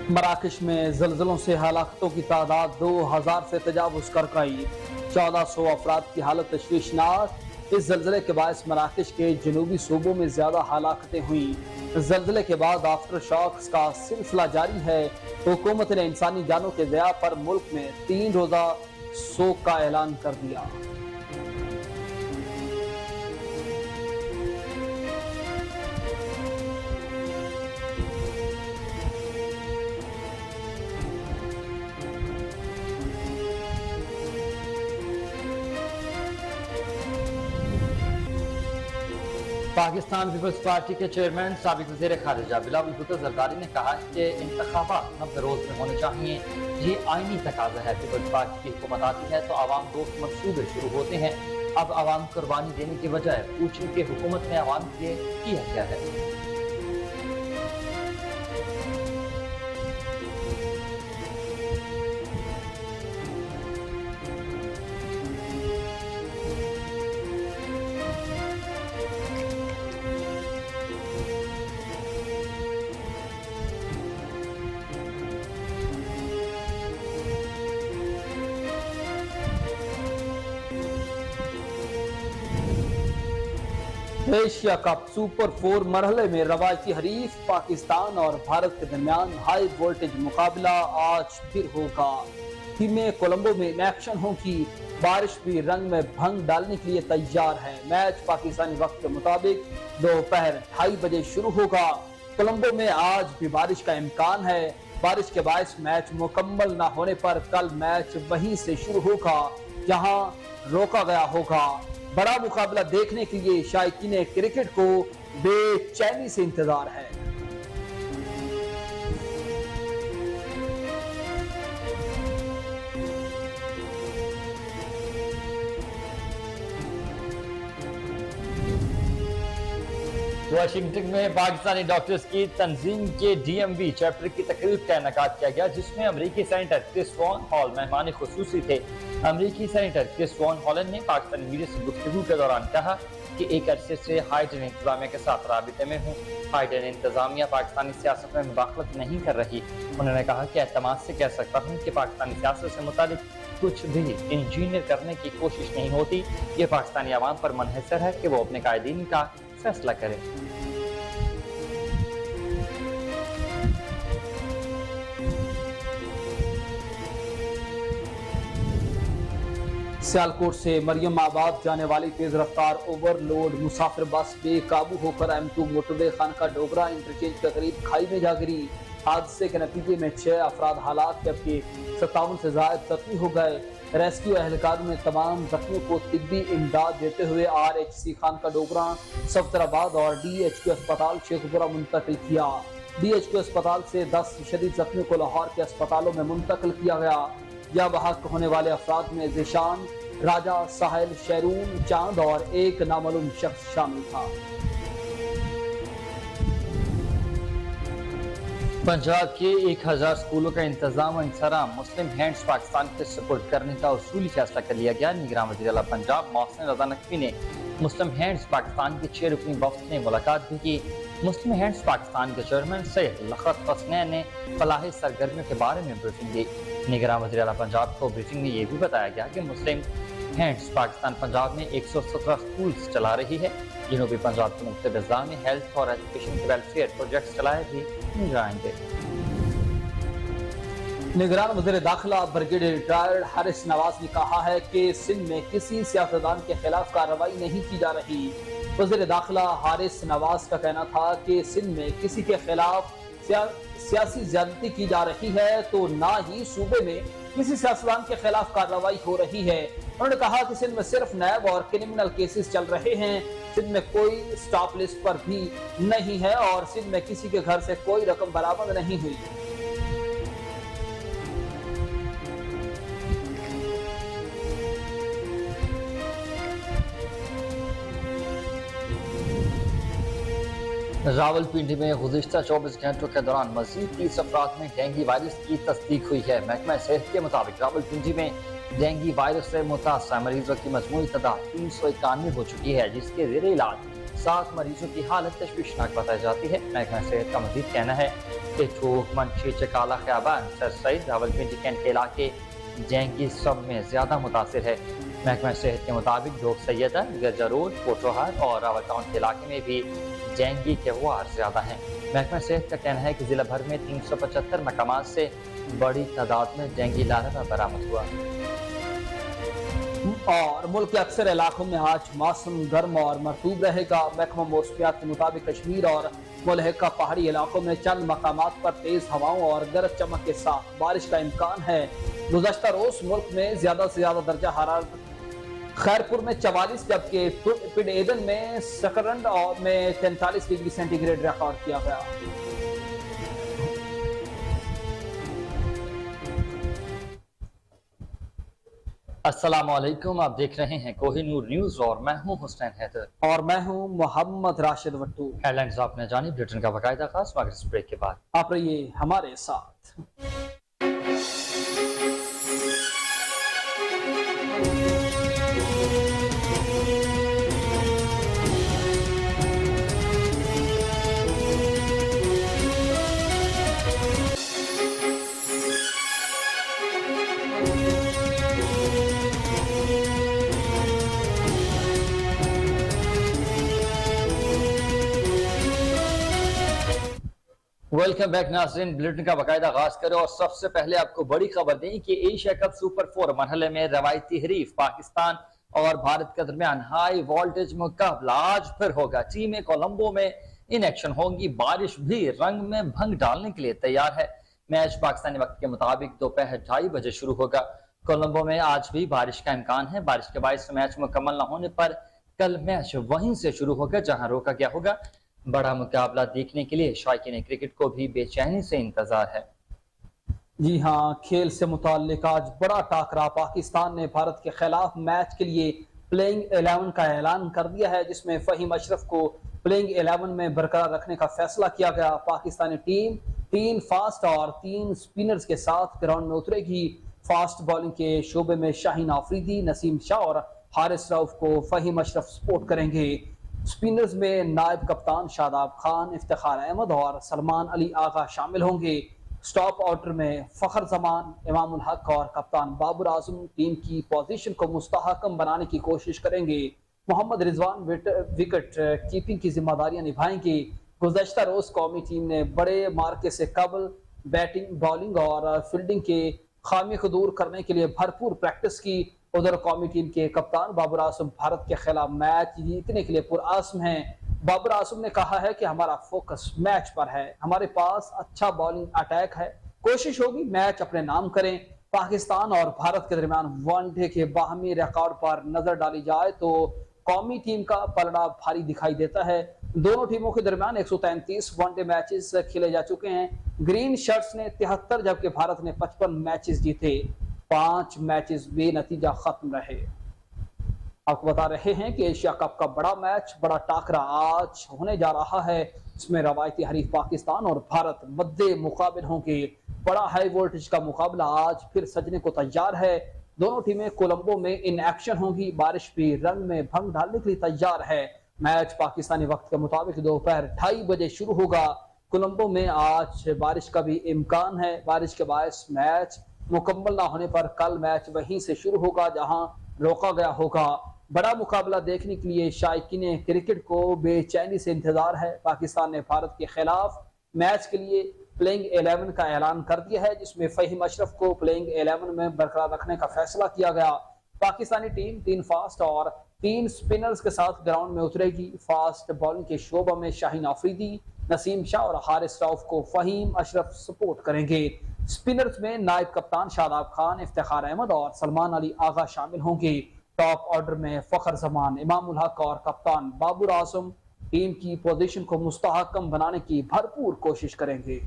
मराकश में जल्जलों से हलाकतों की तादाद 2000 से तजावुज कर गई। 1400 अफराद की हालत तशवीशनाक। इस जल्जले के बायस मराकश के जनूबी सूबों में ज्यादा हलाकतें हुई। जल्जले के बाद आफ्टर शॉक्स का सिलसिला जारी है। हुकूमत ने इंसानी जानों के ज़िया पर मुल्क में 3 रोजा शोक का ऐलान कर दिया। पाकिस्तान पीपल्स पार्टी के चेयरमैन साबिक वज़ीर खारिजा बिलावल भुट्टो जरदारी ने कहा कि इंतखाबात 90 रोज में होने चाहिए। ये आईनी तकाजा है। पीपल्स पार्टी की हुकूमत आती है तो आवाम दोस्त मंसूबे शुरू होते हैं। अब आवाम कुर्बानी देने के बजाय पूछें कि हुकूमत ने आवाम के लिए किया क्या है। एशिया कप सुपर 4 मरहले में रवायती हरीफ पाकिस्तान और भारत के दरमियान हाई वोल्टेज मुकाबला आज फिर होगा। टीमें कोलंबो में इन एक्शन होगी। बारिश भी रंग में भंग डालने के लिए तैयार है। मैच पाकिस्तानी वक्त के मुताबिक दोपहर 2:30 बजे शुरू होगा। कोलंबो में आज भी बारिश का इम्कान है। बारिश के बायस मैच मुकम्मल न होने पर कल मैच वहीं से शुरू होगा जहां रोका गया होगा। बड़ा मुकाबला देखने के लिए शायकीन क्रिकेट को बेचैनी से इंतजार है। वाशिंगटन में पाकिस्तानी डॉक्टर्स की तंजीम के DMV चैप्टर की तकरीब का इनेकाद किया गया, जिसमें अमरीकी सेनेटर क्रिस वॉन हॉल मेहमान खुसूसी थे। अमरीकी सेनेटर क्रिस वॉन हॉलन ने पाकिस्तानी मीडिया से गुफ्तगू के दौरान कहा कि एक अरसे से हाइडेन इंतजामिया के साथ राबिते में हूँ। हाइडेन इंतजामिया पाकिस्तानी सियासत में मुदाखलत नहीं कर रही। उन्होंने कहा कि एतमाद से कह सकता हूँ कि पाकिस्तानी सियासत से मुतालिक कुछ भी इंजीनियर करने की कोशिश नहीं होती। ये पाकिस्तानी आवाम पर मुनहसर है कि वो अपने कायदीन का फैसला करे। सियालकोट से मरियम आबाद जाने वाली तेज रफ्तार ओवरलोड मुसाफिर बस बेकाबू होकर M2 मोटरवे खानका डोगरा इंटरचेंज के करीब खाई में जा गिरी। हादसे के नतीजे में 6 अफराद हालात जबकि 57 से ज्यादा जख्मी हो गए। रेस्क्यू एहलकारों ने तमाम जख्मियों को तिब्बी इमदाद देते हुए RHC खानका डोगरा, सफदराबाद और DHQ अस्पताल शेखपुरा मुंतकिल किया। DHQ अस्पताल से 10 शदीद जख्मियों को लाहौर के अस्पतालों में मुंतकिल किया गया। या बहक होने वाले अफराद में जिशान, राजा, साहिल, शैरून, चांद और एक नामालूम शख्स शामिल था। पंजाब के 1000 स्कूलों का इंतजाम इंसराम मुस्लिम हैंड्स पाकिस्तान के सपोर्ट करने का उसूली फैसला कर लिया गया। निगरान वज़ीर आला पंजाब मोहसिन रज़ा नकवी ने मुस्लिम हैंड्स पाकिस्तान के 6 रुकनी वफ़द ने मुलाकात भी की। मुस्लिम हैंड्स पाकिस्तान के चेयरमैन सैयद लखत हसनैन ने फलाही सरगर्मियों के बारे में ब्रीफिंग दी। निगरान वज़ीर आला पंजाब को ब्रीफिंग में यह भी बताया गया कि मुस्लिम हैंड्स पाकिस्तान पंजाब में 117 स्कूल्स चला रही है। जनूबी पंजाब के मुख्तलिफ अज़ला में हेल्थ और एजुकेशन के वेलफेयर प्रोजेक्ट्स चलाए भी नजर आएंगे। निगरान वज़ीर दाखिला ब्रिगेडियर रिटायर्ड हारिस नवाज ने कहा है कि सिंध में किसी सियासतदान के खिलाफ कार्रवाई नहीं की जा रही। वज़ीर दाखिला हारिस नवाज का कहना था कि सिंध में किसी के खिलाफ सियासी ज्यादती की जा रही है तो ना ही सूबे में किसी सियासतदान के खिलाफ कार्रवाई हो रही है। उन्होंने कहा कि सिंध में सिर्फ नैब और क्रिमिनल केसेस चल रहे हैं। सिंध में कोई स्टॉप लिस्ट पर भी नहीं है और सिंध में किसी के घर से कोई रकम बरामद नहीं हुई। रावलपिंडी में गुज़िश्ता 24 घंटों के दौरान मजीद 30 अफराद में डेंगू वायरस की तस्दीक हुई है। महकमा सेहत के मुताबिक रावलपिंडी में डेंगू वायरस से मुतासर मरीजों की मजमूई तादाद 391 हो चुकी है, जिसके ज़ेरे इलाज 7 मरीजों की हालत तशवीशनाक बताई जाती है। महकमा सेहत का मजीद कहना है कि ठोक मंशी चकाला ख्याबान सर सईद रावलपिंडी कैंट के इलाके जैंगी सब में ज्यादा मुतासिर है। महकमा सेहत के मुताबिक जोग सैयदा, गरजा रोड, पोटोहार और रावल टाउन के इलाके में भी जैंगी के वार ज्यादा हैं। महकमा सेहत का कहना है कि जिला भर में 375 मकामात से बड़ी तादाद में जैंगी लार्वा बरामद हुआ। और मुल्क के अक्सर इलाकों में आज मौसम गर्म और मरतूब रहेगा। महकमा मौसमियात के मुताबिक कश्मीर और मुलहका पहाड़ी इलाकों में चंद मकामात पर तेज हवाओं और गरज चमक के साथ बारिश का इम्कान है। गुज़श्ता रोज मुल्क में ज्यादा से ज्यादा दर्जा हरारत खैरपुर में 44 जबकि पिड एदन में सकरंड और में 43 डिग्री सेंटीग्रेड रिकॉर्ड किया गया। अस्सलाम वालेकुम, आप देख रहे हैं कोहिनूर न्यूज और मैं हूं हुसैन हैदर और मैं हूं मोहम्मद राशिद वट्टू। हेडलाइंस आपने जानी, ब्रिटेन का बाकायदा खास मगर इस ब्रेक के बाद आप रहिए हमारे साथ। वेलकम बैक नाज़रीन, बुलेटिन का बाकायदा आगाज करें और सबसे पहले आपको बड़ी खबर दें कि एशिया कप सुपर 4 मरहले में रवायती हरीफ पाकिस्तान और भारत के दरमियान हाई वोल्टेज मुकाबला आज फिर होगा। टीमें कोलंबो में इन एक्शन होंगी। बारिश भी रंग में भंग डालने के लिए तैयार है। मैच पाकिस्तानी वक्त के मुताबिक दोपहर 2:30 बजे शुरू होगा। कोलंबो में आज भी बारिश का इम्कान है। बारिश के बायस मैच मुकम्मल न होने पर कल मैच वहीं से शुरू होगा जहां रोका गया होगा। बड़ा मुकाबला देखने के लिए शौकीन क्रिकेट को भी बेचैनी से इंतजार है। जी हाँ, खेल से मुताल्लिक आज बड़ा टाकरा। पाकिस्तान ने भारत के खिलाफ मैच के लिए प्लेइंग 11 का ऐलान कर दिया है, जिसमें फहीम अशरफ को प्लेइंग 11 में बरकरार रखने का फैसला किया गया। पाकिस्तानी टीम 3 फास्ट और 3 स्पिनर्स के साथ ग्राउंड में उतरेगी। फास्ट बॉलिंग के शोबे में शाहीन आफरीदी, नसीम शाह और हारिस रऊफ को फहीम अशरफ सपोर्ट करेंगे। स्पिनर्स में नायब कप्तान शादाब खान, इफ्तिखार अहमद और सलमान अली आगा शामिल होंगे। स्टॉप ऑर्डर में फखर जमान, इमामुल हक और कप्तान बाबर आजम टीम की पोजीशन को मुस्तहकम बनाने की कोशिश करेंगे। मोहम्मद रिजवान विकेट कीपिंग की जिम्मेदारियां निभाएंगे। गुज़श्ता रोज कौमी टीम ने बड़े मार्के से कबल बैटिंग, बॉलिंग और फील्डिंग के खामी को दूर करने के लिए भरपूर प्रैक्टिस की। उधर कौमी टीम के कप्तान बाबर आजम भारत के खिलाफ मैच जीतने के लिए पुरआज़्म हैं। बाबर आजम ने कहा है कि हमारा फोकस मैच पर है, हमारे पास अच्छा बॉलिंग अटैक है, कोशिश होगी मैच अपने नाम करें। पाकिस्तान और भारत के दरमियान वनडे के बाहमी रिकॉर्ड पर नजर डाली जाए तो कौमी टीम का पलड़ा भारी दिखाई देता है। दोनों टीमों के दरमियान 133 वनडे मैचेस खेले जा चुके हैं। ग्रीन शर्ट्स ने 73 जबकि भारत ने 55 मैचेस जीते। 5 मैचेस बेनतीजा खत्म रहे। आपको बता रहे हैं कि एशिया कप का बड़ा मैच, बड़ा टाकरा आज होने जा रहा है। इसमें रवायती हरीफ पाकिस्तान और भारत मद्दे मुकाबिल होंगे। बड़ा हाई वोल्टेज का मुकाबला आज फिर सजने को तैयार है। दोनों टीमें कोलंबो में इन एक्शन होंगी। बारिश भी रंग में भंग डालने के लिए तैयार है। मैच पाकिस्तानी वक्त के मुताबिक दोपहर 2:30 बजे शुरू होगा। कोलंबो में आज बारिश का भी इम्कान है। बारिश के बायस मैच मुकम्मल ना होने पर कल मैच वहीं से शुरू होगा जहां रोका गया होगा। बड़ा मुकाबला देखने के लिए शायकीन क्रिकेट को बेचैनी से इंतजार है। पाकिस्तान ने भारत के खिलाफ मैच के लिए प्लेइंग 11 का ऐलान कर दिया है, जिसमें फहीम अशरफ को प्लेइंग 11 में बरकरार रखने का फैसला किया गया। पाकिस्तानी टीम 3 फास्ट और 3 स्पिनर्स के साथ ग्राउंड में उतरेगी। फास्ट बॉलिंग के शोबा में शाहीन आफरीदी, नसीम शाह और हारिस रऊफ को फहीम अशरफ सपोर्ट करेंगे। स्पिनर्स में नायब कप्तान शादाब खान, इफ्तिखार अहमद और सलमान अली आगा शामिल होंगे। टॉप ऑर्डर में फखर जमान, इमामुल हक और कप्तान बाबर आजम टीम की पोजीशन को मुस्तहकम बनाने की भरपूर कोशिश करेंगे।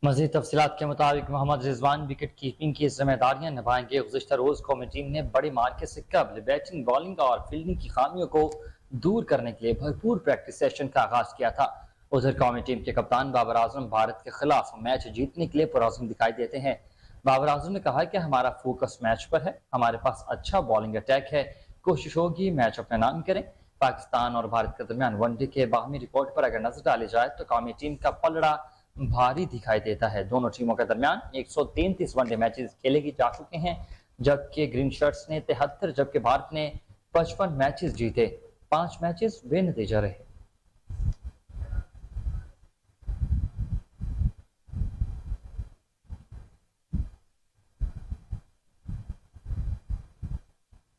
मज़ीद तफसीलात के मुताबिक मोहम्मद रिजवान विकेट कीपिंग की जिम्मेदारियां निभाएंगे। गुज़श्ता रोज कौमी टीम ने बड़ी मार्के से कबल बैटिंग, बॉलिंग और फील्डिंग की खामियों को दूर करने के लिए भरपूर प्रैक्टिस सेशन का आगाज किया था। उधर कौमी टीम के कप्तान बाबर आजम भारत के खिलाफ मैच जीतने के लिए पुरअज़्म दिखाई देते हैं। बाबर आजम ने कहा कि हमारा फोकस मैच पर है, हमारे पास अच्छा बॉलिंग अटैक है, कोशिश होगी मैच अपने नाम करें। पाकिस्तान और भारत के दरमियान वनडे के बाहमी रिकॉर्ड पर अगर नजर डाली जाए तो कौमी टीम का पलड़ा भारी दिखाई देता है। दोनों टीमों के दरमियान 133 वनडे मैचेस खेले जा चुके हैं, जबकि ग्रीन शर्ट्स ने 73 जबकि भारत ने 55 मैचेस जीते, 5 मैचेस बेनतीजा रहे।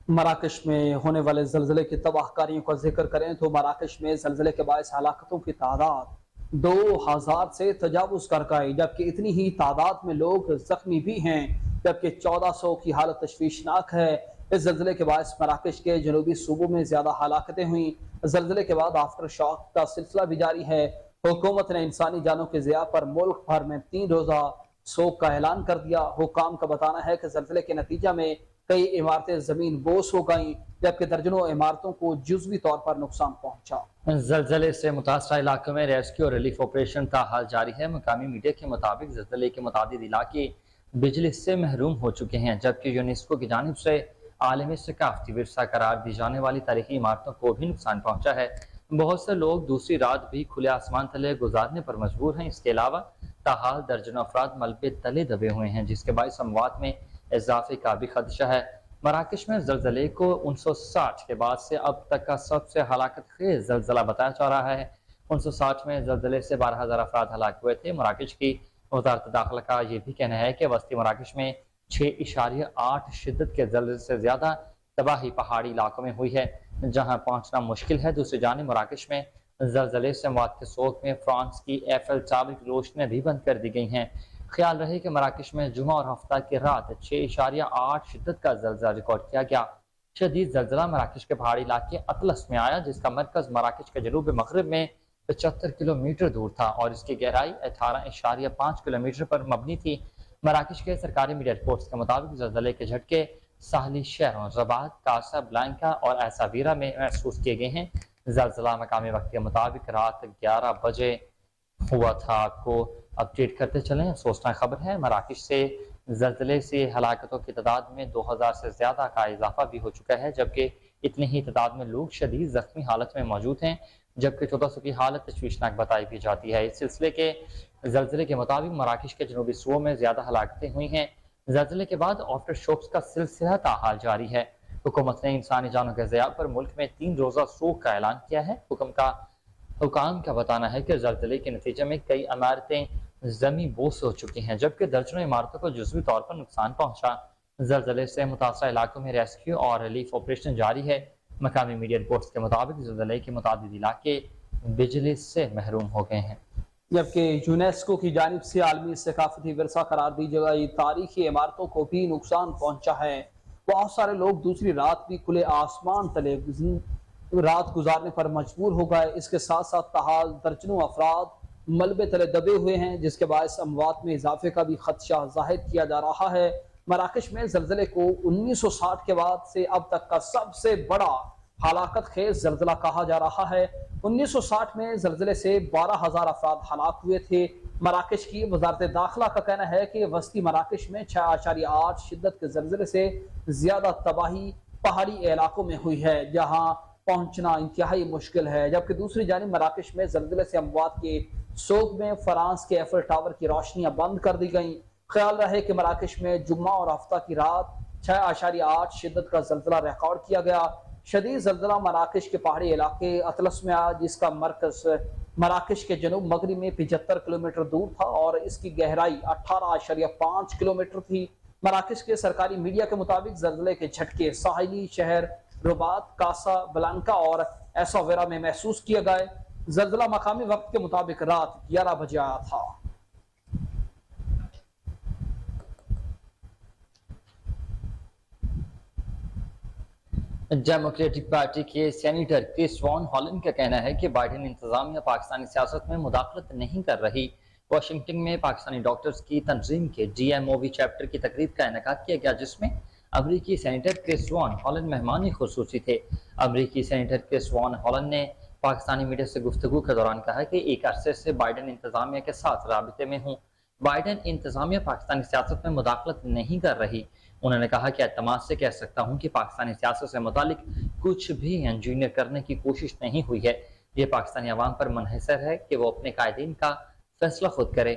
मराकश में होने वाले जल्जले की तबाहकारियों का जिक्र करें तो मराकश में जल्जले के बायस हलाकतों की तादाद 2000 से तजावुज कर गई, जबकि इतनी ही तादाद में लोग जख्मी भी हैं, जबकि 1400 की हालत तशवीशनाक है। इस जल्जले के बायस मराकश के जनूबी सूबों में ज्यादा हलाकतें हुई। जल्जले के बाद आफ्टर शॉक का सिलसिला भी जारी है। हुकूमत ने इंसानी जानों के ज़िया पर मुल्क भर में 3 रोजा सोग का ऐलान कर दिया। हुकाम का बताना है कि जल्जले के नतीजा में कई इमारतें जमीन बोस हो गईं, जबकि दर्जनों इमारतों को जुज़वी तौर पर नुकसान पहुंचा। जल्जले से मुतासरा इलाकों में रेस्क्यू और रिलीफ ऑपरेशन ताहाल जारी है। मकामी मीडिया के मुताबिक जल्जले के मुतादिद इलाके बिजली से महरूम हो चुके हैं, जबकि यूनेस्को की जानिब से आलमी सकाफती विरसा करार दी जाने वाली तारीखी इमारतों को भी नुकसान पहुंचा है। बहुत से लोग दूसरी रात भी खुले आसमान तले गुजारने पर मजबूर हैं। इसके अलावा ताहाल दर्जनों अफराद मलबे तले दबे हुए हैं, जिसके बायस अमवात में इजाफे का भी खदशा है। मराकश में जल्जले को 1960 के बाद से अब तक का सबसे हलाकत खेज जल्जला बताया जा रहा है। 1960 में जल्जले से 12,000 अफराद हलाक हुए थे। मराकश की वजारत दाखिला का यह भी कहना है कि वस्ती मराकश में 6.8 शिद्दत के जल्जले से ज्यादा तबाही पहाड़ी इलाकों में हुई है, जहां पहुंचना मुश्किल है। दूसरी जानिब मराकश में जल्जले से मौत के शोक में फ्रांस की एफएल टावर की रोशनियां भी बंद कर दी गई हैं। ख्याल रहे कि मराकश में जुमा और हफ्ता की रात 6.8 शिद्दत का जल्जला रिकॉर्ड किया गया। शदीद जल्जला मराकश के पहाड़ी इलाके अतलस में आया, जिसका मरकज मराकश के जनूब मगरब में 75 किलोमीटर दूर था और इसकी गहराई 18.5 किलोमीटर पर मबनी थी। मराकश के सरकारी मीडिया रिपोर्ट्स के मुताबिक जल्जले के झटके साहली शहरों रबात, कासा ब्लैंका और एसावीरा में महसूस किए गए हैं। जल्जला मकामी वक्त के मुताबिक रात 11 बजे हुआ था। आपको अपडेट करते चलें। अफसोसनाक खबर है, मराकश से जल्जले से हलाकतों की तादाद में 2000 से ज्यादा का इजाफा भी हो चुका है, जबकि इतनी ही तादाद में लोग शदीद जख्मी हालत में मौजूद हैं, जबकि 1400 की हालत तशवीशनाक बताई भी जाती है। इस सिलसिले के जल्जले के मुताबिक मराकश के जनूबी सूबों में ज्यादा हलाकतें हुई हैं। जल्जले के बाद आफ्टर शॉक्स का सिलसिला ताहाल जारी है। हुकूमत ने इंसानी जानों के ज़िया पर मुल्क में 3 रोजा सोग का ऐलान किया है। हुकाम का बताना है कि जल्जले के नतीजे में कई इमारतें जमी बोस हो चुकी हैं, जबकि दर्जनों इमारतों को जुज़वी तौर पर नुकसान पहुंचा। जल्जले से मुतासरा इलाकों में रेस्क्यू और रिलीफ ऑपरेशन जारी है। मकामी मीडिया रिपोर्ट्स के मुताबिक जल्जले के मुतादिद इलाके बिजली से महरूम हो गए हैं। जबकि यूनेस्को की जानिब से आलमी सकाफती विरसा करार दी गई तारीखी इमारतों को भी नुकसान पहुंचा है। बहुत सारे लोग दूसरी रात भी खुले आसमान तले रात गुजारने पर मजबूर हो गए। इसके साथ साथ ताहाल दर्जनों अफराद मलबे तले दबे हुए हैं, जिसके बायस अमवात में इजाफे का भी खदशा जाहिर किया जा रहा है। मराकश में जल्जले को 1960 के बाद से अब तक का सबसे बड़ा हलाकत खेज जल्जला कहा जा रहा है। 1960 में जल्जले से 12,000 अफराद हलाक हुए थे। मराकश की वजारत दाखिला का कहना है कि वस्ती मराकश में 6.8 शिद्दत के जल्जले से ज्यादा तबाही पहाड़ी इलाकों में हुई है, जहां पहुंचना इंतहाई मुश्किल है। जबकि दूसरी जानिब मराकश में जल्जले से अमवात के सोग में फ्रांस के एफएल टावर की रोशनियां बंद कर दी गई। ख्याल रहे कि मराकश में जुम्मा और हफ्ता की रात 6.8 शिद्दत का जल्जला रिकॉर्ड किया गया। शदीद जल्जला मराकश के पहाड़ी इलाके अतलस में आया, जिसका मरकज मराकश के जनूब मगरब में 75 किलोमीटर दूर था और इसकी गहराई 18.5 किलोमीटर थी। मराकश के सरकारी मीडिया के मुताबिक जल्जले के झटके साहिली शहर रबात, कासा ब्लैंका और एसावेरा में महसूस किए गए। जल्जला मकामी वक्त के मुताबिक रात 11 बजे आया था। डेमोक्रेटिक पार्टी के सेनेटर क्रिस वॉन हॉलैंड का कहना है कि बाइडेन इंतजामिया पाकिस्तानी सियासत में मुदाखलत नहीं कर रही। वाशिंगटन में पाकिस्तानी डॉक्टर्स की तंजीम के DMOV चैप्टर की तकरीब का इनेकाद किया गया, जिसमें अमरीकी सेनेटर क्रिस वॉन हॉलैंड मेहमान खुसूसी थे। अमरीकी सेनेटर क्रिस वॉन हॉलैंड ने पाकिस्तानी मीडिया से गुफ्तगू के दौरान कहा कि एक अरसे से बाइडेन इंतजामिया के साथ राबिते में हूँ। बाइडेन इंतजामिया पाकिस्तानी सियासत में मुदाखलत नहीं कर रही। उन्होंने कहा कि एतमाद से कह सकता हूँ कि पाकिस्तानी सियासत से मुतालिक कुछ भी इंजीनियर करने की कोशिश नहीं हुई है। ये पाकिस्तानी अवाम पर मुनहसर है कि वो अपने कायदीन का फैसला खुद करे,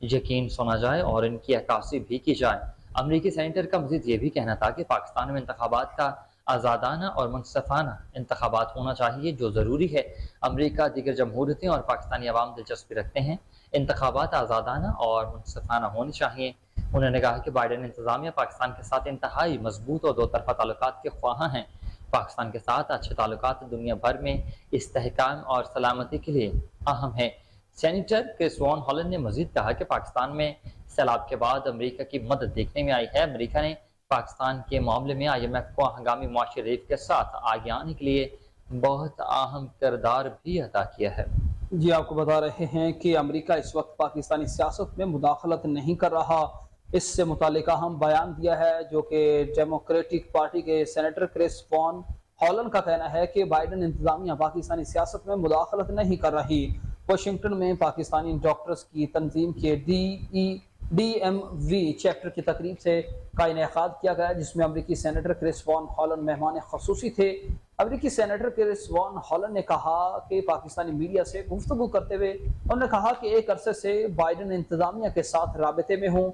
यकीन सुना जाए और इनकी अक्कासी भी की जाए। अमरीकी सेनेटर का मजीद ये भी कहना था कि पाकिस्तान में इंतखाबात का आज़ादाना और मुनसफाना इंतखाबात होना चाहिए, जो ज़रूरी है। अमरीका, दीगर जमहूरियतें और पाकिस्तानी अवाम दिलचस्पी रखते हैं, इंतखाबात आज़ादाना और मुनसफाना होने चाहिए। उन्होंने कहा कि बाइडेन इंतजामिया पाकिस्तान के साथ इंतहाई मजबूत और दो तरफा ताल्लुकात के ख्वाहां हैं। पाकिस्तान के साथ अच्छे ताल्लुकात दुनिया भर में इस्तेहकाम और सलामती के लिए अहम है। सेनेटर क्रिस वॉन हॉलन ने मजीद कहा कि पाकिस्तान में सैलाब के बाद अमरीका की मदद देखने में आई है। अमरीका ने पाकिस्तान के मामले में IMF को हंगामी मुआशी रिलीफ के साथ आगे आने के लिए बहुत अहम किरदार भी अदा किया है। जी, आपको बता रहे हैं कि अमेरिका इस वक्त पाकिस्तानी सियासत में मुदाखलत नहीं कर रहा। इससे मुतालिक अहम बयान दिया है, जो कि डेमोक्रेटिक पार्टी के सेनेटर क्रिस वॉन हॉलन का कहना है कि बाइडेन इंतजामिया पाकिस्तानी सियासत में मुदाखलत नहीं कर रही। वाशिंगटन में पाकिस्तानी डॉक्टर्स की तंजीम के DMV चैप्टर की तकरीब से का इनेकाद किया गया, जिसमें अमरीकी सेनेटर क्रिस वॉन हॉलन मेहमान खसूसी थे। अमरीकी सेनेटर क्रिस वॉन हॉलन ने कहा कि पाकिस्तानी मीडिया से गुफ्तगू करते हुए उन्होंने कहा कि एक अरसे से बाइडेन इंतजामिया के साथ राबते में हूँ।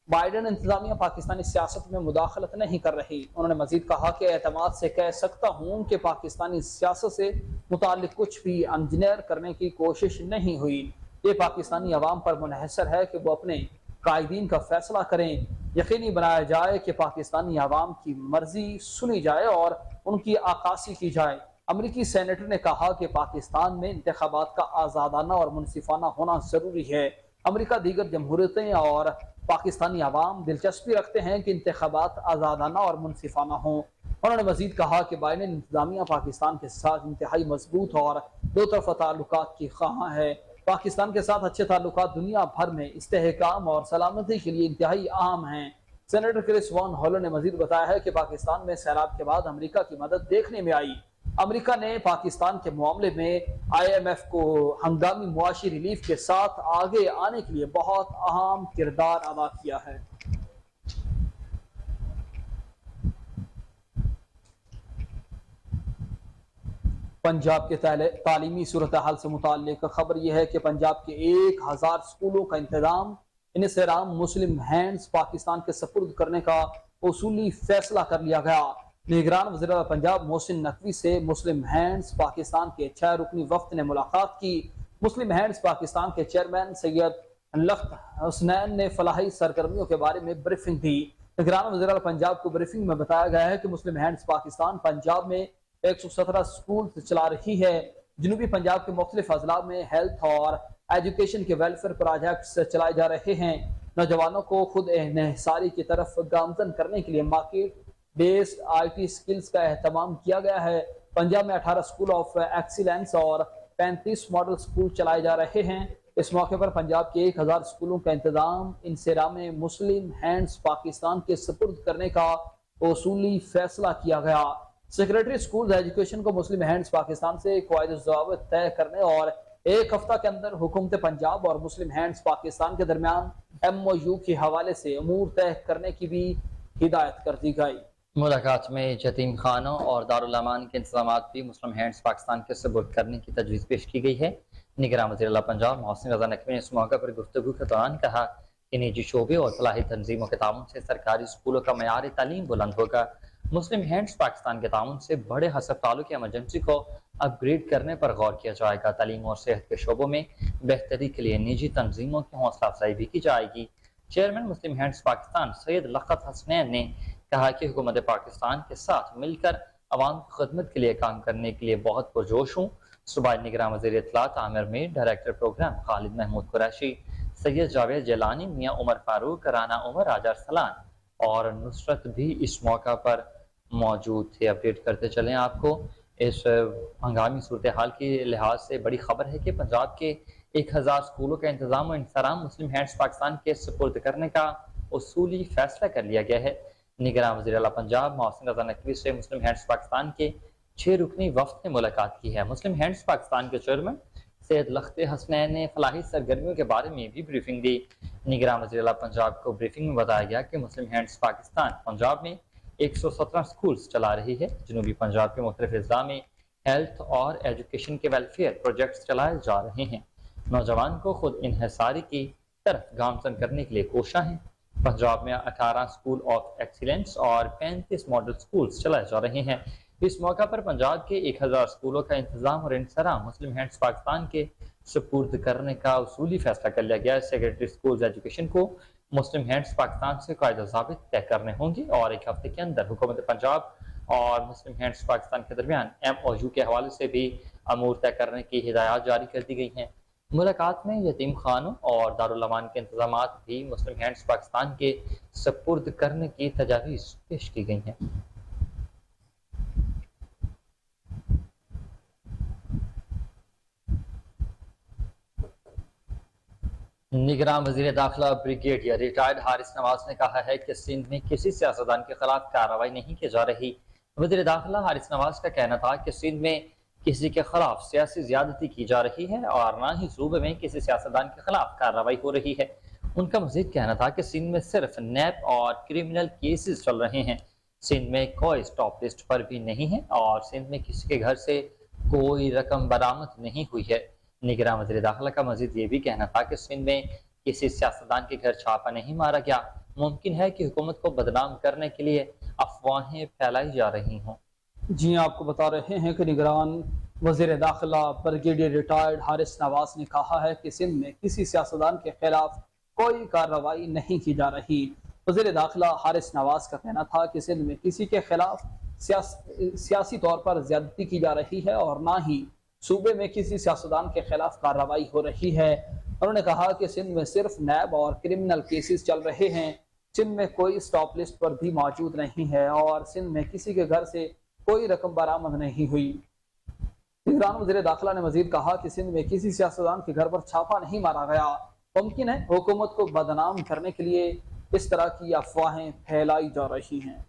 बाइडेन इंतजामिया पाकिस्तानी सियासत में मुदाखलत नहीं कर रही। उन्होंने मजीद कहा कि एतमाद से कह सकता हूँ कि पाकिस्तानी सियासत से मुतालिक कुछ भी इंजीनियर करने की कोशिश नहीं हुई। ये पाकिस्तानी अवाम पर मुनहसर है कि वो अपने कायदीन का फैसला करें। यकीनी बनाया जाए कि पाकिस्तानी अवाम की मर्जी सुनी जाए और उनकी आकासी की जाए। अमरीकी सेनेटर ने कहा कि पाकिस्तान में इंतखाबात का आज़ादाना और मुनसिफाना होना जरूरी है। अमरीका, दीगर जमहूरियतें और पाकिस्तानी अवाम दिलचस्पी रखते हैं कि इंतखाबात आज़ादाना और मुनसिफाना हों। उन्होंने मजीद कहा कि बाइडेन इंतजामिया पाकिस्तान के साथ इंतहाई मजबूत और दो तरफा ताल्लुकात की ख्वाह है। पाकिस्तान के साथ अच्छे ताल्लुकात दुनिया भर में इस्तेहकाम और सलामती के लिए इंतहाई अहम हैं। सेनेटर क्रिस वॉन हॉलन ने मजीद बताया है कि पाकिस्तान में सैलाब के बाद अमरीका की मदद देखने में आई। अमरीका ने पाकिस्तान के मामले में IMF को हंगामी मुआशी रिलीफ के साथ आगे आने के लिए बहुत अहम किरदार अदा किया है। पंजाब के तालीमी सूरत हाल से मुताल्लिक खबर यह है कि पंजाब के 1000 स्कूलों का इंतजाम मुस्लिम हैंड्स पाकिस्तान के सपुर्द करने का उसूली फैसला कर लिया गया। निगरान वज़ीर पंजाब मोहसिन नकवी से मुस्लिम हैंड्स पाकिस्तान के 6 रुकनी वफ्द ने मुलाकात की। मुस्लिम हैंड्स पाकिस्तान के चेयरमैन सैयद लख्त हुसनैन ने फलाही सरगर्मियों के बारे में ब्रीफिंग दी। निगरान वज़ीर पंजाब को ब्रीफिंग में बताया गया है कि मुस्लिम हैंड्स पाकिस्तान पंजाब में 117 स्कूल चला रही है। जनूबी पंजाब के मुख्तलिफ अजला में हेल्थ और एजुकेशन के वेलफेयर प्रोजेक्ट्स चलाए जा रहे हैं। नौजवानों को खुद एहसारी की तरफ गामजन करने के लिए मार्केट बेस्ड IT स्किल्स का एहतमाम किया गया है। पंजाब में 18 स्कूल ऑफ एक्सीलेंस और 35 मॉडल स्कूल चलाए जा रहे हैं। इस मौके पर पंजाब के 1000 स्कूलों का इंतजाम इंसराम मुस्लिम हैंड्स पाकिस्तान के सपुर्द करने का उसूली फैसला किया गया। सेक्रेटरी स्कूल एजुकेशन को मुस्लिम हैंड्स पाकिस्तान से कवायद ज़वाबित तय करने और एक हफ्ता के अंदर हुकूमत पंजाब और मुस्लिम हैंड्स पाकिस्तान के दरमियान MOU के हवाले से अमूर तय करने की भी हिदायत कर दी गई। मुलाकात में यतीम खानों और दारुल अमान के इंतजाम भी मुस्लिम हैंड्स पाकिस्तान के सुपुर्द करने की तजवीज़ पेश की गई है। निगरान वज़ीर पंजाब मोहसिन रज़ा नकवी ने इस मौके पर गुफ्तगू के दौरान कहा कि निजी शोबे और फलाही तंजीमों के ताउन से सरकारी स्कूलों का मयार तालीम बुलंद होगा। मुस्लिम हैंड्स पाकिस्तान के ताउन से बड़े हस्पतालों की एमरजेंसी को अपग्रेड करने पर गौर किया जाएगा। तालीम और सेहत के शोबों में बेहतरी के लिए निजी तंजीमों की हौसला अफजाई भी की जाएगी। चेयरमैन मुस्लिम हैंड्स पाकिस्तान सैयद लख्त हुसनैन ने कहा कि हुकूमत पाकिस्तान के साथ मिलकर अवाम की खदमत के लिए काम करने के लिए बहुत पुरजोश हूँ। सूबाई निगरान वज़ीर इत्तलात आमिर मीर, डायरेक्टर प्रोग्राम खालिद महमूद कुरैशी, सैयद जावेद जलानी, मियाँ उमर फारूक, राना उमर, राजा सलान और नुसरत भी इस मौका पर मौजूद थे। अपडेट करते चलें आपको। इस हंगामी सूरत हाल के लिहाज से बड़ी खबर है कि पंजाब के 1000 स्कूलों का इंतजाम और इंसराम मुस्लिम हैंड्स पाकिस्तान के सुपुर्द करने का उसूली फैसला कर लिया गया है। निगरान वज़ीर आला पंजाब मोहसिन रज़ा नकवी से मुस्लिम हैंड्स पाकिस्तान के 6 रुकनी वफ्द ने मुलाकात की है। मुस्लिम हैंड्स पाकिस्तान के चेयरमैन सैयद लख्त हुसनैन ने फलाही सरगर्मियों के बारे में भी ब्रीफिंग दी। निगरान वज़ीर आला पंजाब को ब्रीफिंग में बताया गया कि मुस्लिम हैंड्स पाकिस्तान पंजाब में 117 स्कूल्स चला रही है। जनूबी पंजाब के मुख्तलिफ अजला में हेल्थ और एजुकेशन के वेलफेयर प्रोजेक्ट्स चलाए जा रहे हैं। नौजवान को खुद इन्हिसारी की तरफ गामजन करने के लिए कोशा है। पंजाब में 18 स्कूल ऑफ एक्सीलेंस और 35 मॉडल स्कूल्स चलाए जा रहे हैं। इस मौका पर पंजाब के 1000 स्कूलों का इंतजाम और इंसराम मुस्लिम हैंड्स पाकिस्तान के सुपुर्द करने का उसूली फैसला कर लिया गया। सेक्रेटरी स्कूल्स एजुकेशन को मुस्लिम हैंड्स पाकिस्तान से कायदा ज़ाबित तय करने होंगे और एक हफ्ते के अंदर हुकूमत पंजाब और मुस्लिम हैंड्स पाकिस्तान के दरमियान MOU के हवाले से भी अमूर तय करने की हिदायत जारी कर दी गई हैं। मुलाकात में यतीम खानों और दारुल अमान के इंतजाम भी मुस्लिम हैंड्स पाकिस्तान के सपुर्द करने की तजावीज़ पेश की गई हैं। निगरान वज़ीर दाखिला ब्रिगेडियर रिटायर्ड हारिस नवाज ने कहा है कि सिंध में किसी सियासतदान के खिलाफ कार्रवाई नहीं की जा रही। वज़ीर दाखिला हारिस नवाज का कहना था कि सिंध में किसी के खिलाफ सियासी ज्यादती की जा रही है और ना ही सूबे में किसी सियासतदान के खिलाफ कार्रवाई हो रही है। उनका मजीद कहना था कि सिंध में सिर्फ नैप और क्रिमिनल केसेस चल रहे हैं। सिंध में कोई स्टॉप लिस्ट पर भी नहीं है और सिंध में किसी के घर से कोई रकम बरामद नहीं हुई है। निगरान वज़ीर दाखिला का मजीद ये भी कहना था कि सिंध में किसी सियासतदान के घर छापा नहीं मारा गया। मुमकिन है कि हुकूमत को बदनाम करने के लिए अफवाहें फैलाई जा रही हों। जी आपको बता रहे हैं कि निगरान वज़ीर दाखिला ब्रिगेडियर रिटायर्ड हारिस नवाज ने कहा है कि सिंध में किसी सियासतदान के खिलाफ कोई कार्रवाई नहीं की जा रही। वज़ीर दाखिला हारिस नवाज का कहना था कि सिंध में किसी के खिलाफ सियासी तौर पर ज्यादती की जा रही है और ना ही सूबे में किसी सियासतदान के खिलाफ कार्रवाई हो रही है। उन्होंने कहा कि सिंध में सिर्फ नैब और क्रिमिनल केसेस चल रहे हैं। सिंध में कोई स्टॉप लिस्ट पर भी मौजूद नहीं है और सिंध में किसी के घर से कोई रकम बरामद नहीं हुई। निगरान वज़ीर दाखिला ने मजीद कहा कि सिंध में किसी सियासतदान के घर पर छापा नहीं मारा गया। मुमकिन है हुकूमत को बदनाम करने के लिए इस तरह की अफवाहें फैलाई जा रही हैं।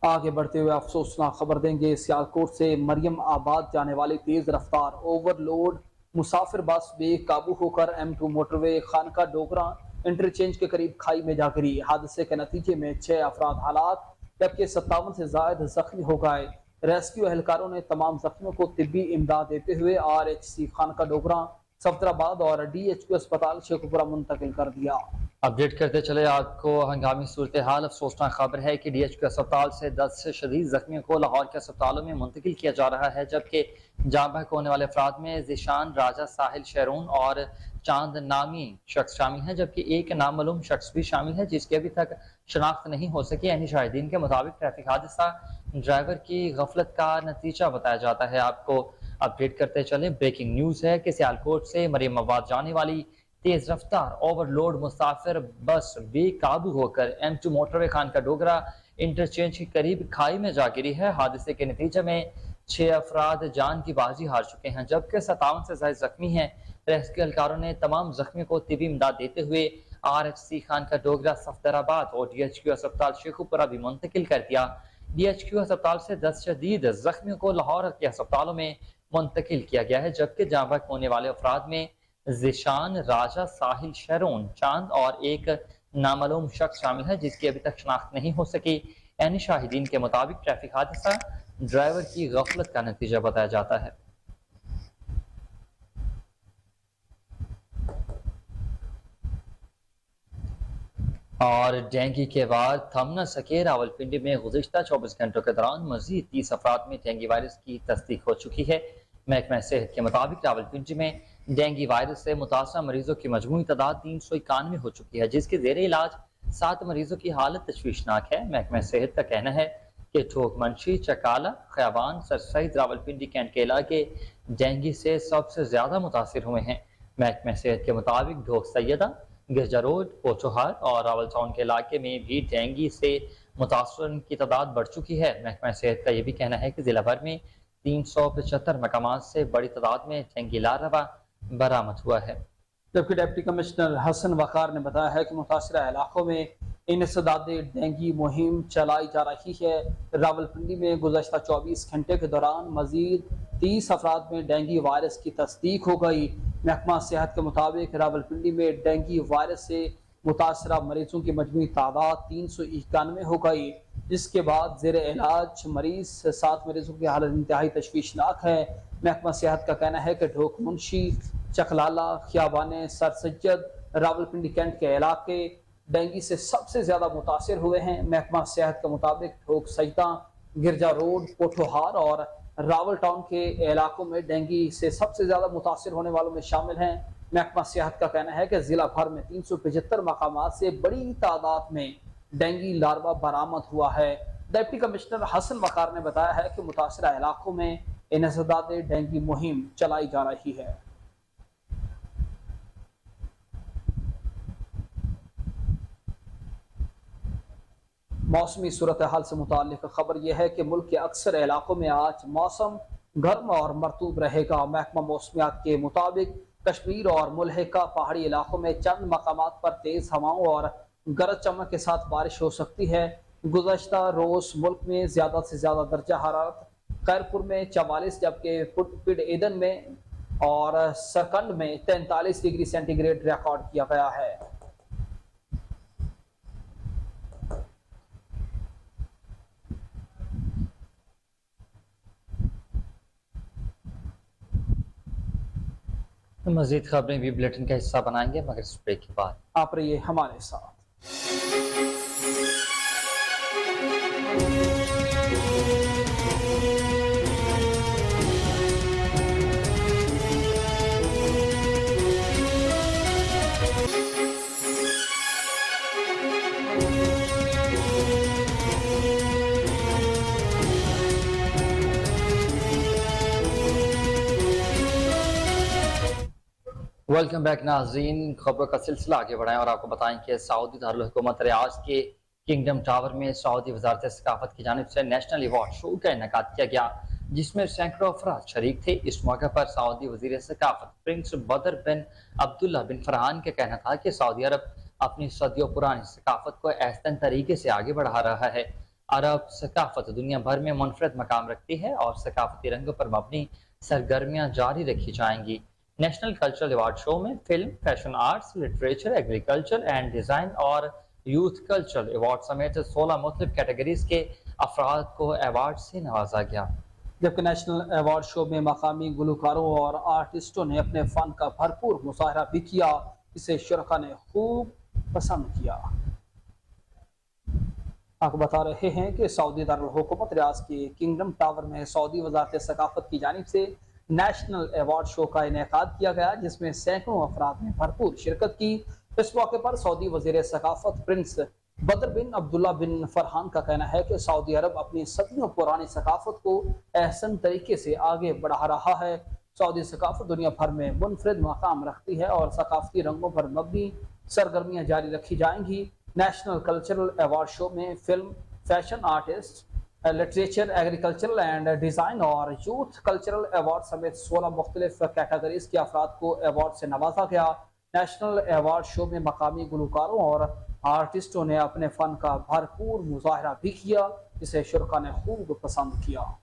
आगे बढ़ते हुए अफसोसनाक खबर देंगे। सियालकोट से मरियम आबाद जाने वाली तेज रफ्तार ओवरलोड मुसाफिर बस बेकाबू होकर M2 मोटरवे खानका डोगरा इंटरचेंज के करीब खाई में जा गिरी। हादसे के नतीजे में 6 अफराद हलाक जबकि 57 से ज्यादा जख्मी हो गए। रेस्क्यू एहलकारों ने तमाम जख्मियों को तिब्बी इमदाद देते हुए RHC खानका डोगरा सफदराबाद और DHQ अस्पताल शेखुपुरा मुंतकिल कर दिया। अपडेट करते चले आपको हंगामी सूरत हाल। अफसोसनाक खबर है कि DHQ अस्पताल से 10 से शदीद जख्मियों को लाहौर के अस्पतालों में मुंतकिल किया जा रहा है जबकि जाँ बहक होने वाले अफराद में जिशान राजा साहिल शहरून और चांद नामी शख्स शामिल है जबकि एक नामालूम शख्स भी शामिल है जिसकी अभी तक शनाख्त नहीं हो सकी। यानी शाहिदीन के मुताबिक ट्रैफिक हादसा ड्राइवर की गफलत का नतीजा बताया जाता है। आपको अपडेट करते चले ब्रेकिंग न्यूज है कि सियालकोट से मरियमाबाद जाने वाली तेज रफ्तार ओवरलोड मुसाफिर बस बेकाबू होकर M2 मोटरवे खानका डोगरा इंटरचेंज के करीब खाई में जा गिरी है। हादसे के नतीजे में 6 अफराद जान की बाजी हार चुके हैं जबकि 57 से ज्यादा जख्मी हैं। रेस्क्यू एहलकारों ने तमाम जख्मियों को तिबी इमदाद देते हुए RHC खानका डोगरा सफदराबाद और DHQ अस्पताल शेखुपुरा भी मुंतकिल कर दिया। DHQ अस्पताल से 10 शदीद जख्मियों को लाहौर के अस्पतालों में मुंतकिल किया गया है जबकि जाँ बहक होने वाले अफराद में जिशान राजा साहिल शहरून चांद और एक नामालूम शख्स शामिल है जिसकी अभी तक शनाख्त नहीं हो सकी। यानी शाहिदीन के मुताबिक ट्रैफिक हादसा ड्राइवर की गफलत का नतीजा बताया जाता है। और डेंगू के बाद थम न सके रावलपिंडी में गुज़िश्ता 24 घंटों के दौरान मजीद 30 अफराद में डेंगू वायरस की तस्दीक हो चुकी है। महकमा सेहत के मुताबिक रावलपिंडी में डेंगू वायरस से मुतासरा मरीजों की मजमूई तादाद 391 हो चुकी है जिसके ज़ेरे इलाज 7 मरीजों की हालत तशवीशनाक है। महकमा सेहत का कहना है कि ठोकमंशी, चकाला, खयाबान, सरसईद, रावलपिंडी कैंट के इलाके डेंगू से सबसे ज्यादा मुतासर हुए हैं। महकमा सेहत के मुताबिक ढोक सैयदा, गिरजा रोड, पोचोहार और रावल टाउन के इलाके में भी डेंगू से मुतासरन की तादाद बढ़ चुकी है। महकमा सेहत का यह भी कहना है कि जिला भर में 375 मकामात से बड़ी तादाद में डेंगू लार्वा बरामद हुआ है। जबकि डिप्टी कमिश्नर हसन वकार ने बताया है कि मुतासरा इलाकों में इंसदादे डेंगू मुहिम चलाई जा रही है। रावलपिंडी में गुज़श्ता 24 घंटे के दौरान मजीद 30 अफराद में डेंगू वायरस की तस्दीक हो गई। महकमा सेहत के मुताबिक रावलपिंडी में डेंगू वायरस से मुतासरा मरीजों की मजमूई तादाद 391 हो गई, जिसके बाद जेर इलाज मरीज 7 मरीजों की हालत इंतहाई तशवीशनाक है। महकमा सेहत का कहना है कि ढोक मुंशी, चकलाला, खियाबान सर सैयद, रावलपिंडी कैंट के इलाके डेंगू से सबसे ज्यादा मुतासर हुए हैं। महकमा सेहत के मुताबिक ढोक सैदा, गिरजा रोड, पोठोहार और रावल टाउन के इलाकों में डेंगू से सबसे ज्यादा मुतासर होने वालों में शामिल हैं। महकमा सेहत का कहना है कि जिला भर में 375 मकामात से बड़ी तादाद में डेंगू लार्वा बरामद हुआ है। डिप्टी कमिश्नर हसन वकार ने बताया है कि मुतासरा इलाकों में इंसदाद डेंगू मुहिम चलाई जा रही है। मौसमी सूरत हाल से मुताल्लिक खबर यह है कि मुल्क के अक्सर इलाकों में आज मौसम गर्म और मरतूब रहेगा। महकमा मौसमियात के मुताबिक कश्मीर और मुल्हिका पहाड़ी इलाकों में चंद मकामात पर तेज हवाओं और गरज चमक के साथ बारिश हो सकती है। गुज़श्ता रोज मुल्क में ज्यादा से ज्यादा दर्जा हरारत खैरपुर में 44, जबकि पिड ईदन में और सरकंड में 43 डिग्री सेंटीग्रेड रिकॉर्ड किया गया है। मजीद खबरें भी बुलेटिन का हिस्सा बनाएंगे, मगर इस ब्रेक के बाद आप रहिए हमारे साथ। वेलकम बैक नाज़रीन, खबरों का सिलसिला आगे बढ़ाएं और आपको बताएं कि सऊदी दारुल हुकूमत रियाद के किंगडम टावर में सऊदी वजारत सकाफत की जानिब से नेशनल अवार्ड शो का इनेकाद किया गया, जिसमें सैकड़ों अफराद शरीक थे। इस मौके पर सऊदी वजीर सकाफत प्रिंस बदर बिन अब्दुल्ला बिन फरहान का कहना था कि सऊदी अरब अपनी सदियों पुरानी सकाफत को ऐसा तरीके से आगे बढ़ा रहा है। अरब सकाफत दुनिया भर में मुनफरद मकाम रखती है और सकाफती रंगों पर मबनी सरगर्मियाँ जारी रखी जाएंगी। नेशनल कल्चरल अवार्ड शो में film, fashion arts, literature, agriculture and design और यूथ कल्चरल अवार्ड समेत 16 मुख्तलिफ कैटेगरीज के अफराद को अवार्ड से नवाजा गया। जबकि नेशनल अवार्ड शो में मकामी गुलकारों और आर्टिस्टों ने अपने फन का भरपूर मुजाहरा भी किया, इसे शुरका ने खूब पसंद किया। आपको बता रहे हैं कि सऊदी दारुल हुकूमत रियाद के किंगडम टावर में सऊदी वजारत सकाफत की जानिब से नेशनल अवार्ड शो का इनेकाद किया गया, जिसमें सैकड़ों अफराद ने भरपूर शिरकत की। इस मौके पर सऊदी वजीर सकाफत प्रिंस बदर बिन अब्दुल्ला बिन फरहान का कहना है कि सऊदी अरब अपनी सदियों पुरानी सकाफत को एहसन तरीके से आगे बढ़ा रहा है। सऊदी सकाफत दुनिया भर में मुनफरद मकाम रखती है और सकाफती रंगों पर मबनी सरगर्मियाँ जारी रखी जाएंगी। नेशनल कल्चरल अवार्ड शो में film, fashion artist, literature, agricultural and design और यूथ कल्चरल अवार्ड समेत 16 मुख्तलिफ कैटेगरीज के अफराद को अवार्ड से नवाजा गया। नेशनल अवार्ड शो में मकामी गुलकारों और आर्टिस्टों ने अपने फ़न का भरपूर मुजाहरा भी किया, जिसे शुरका ने खूब पसंद किया।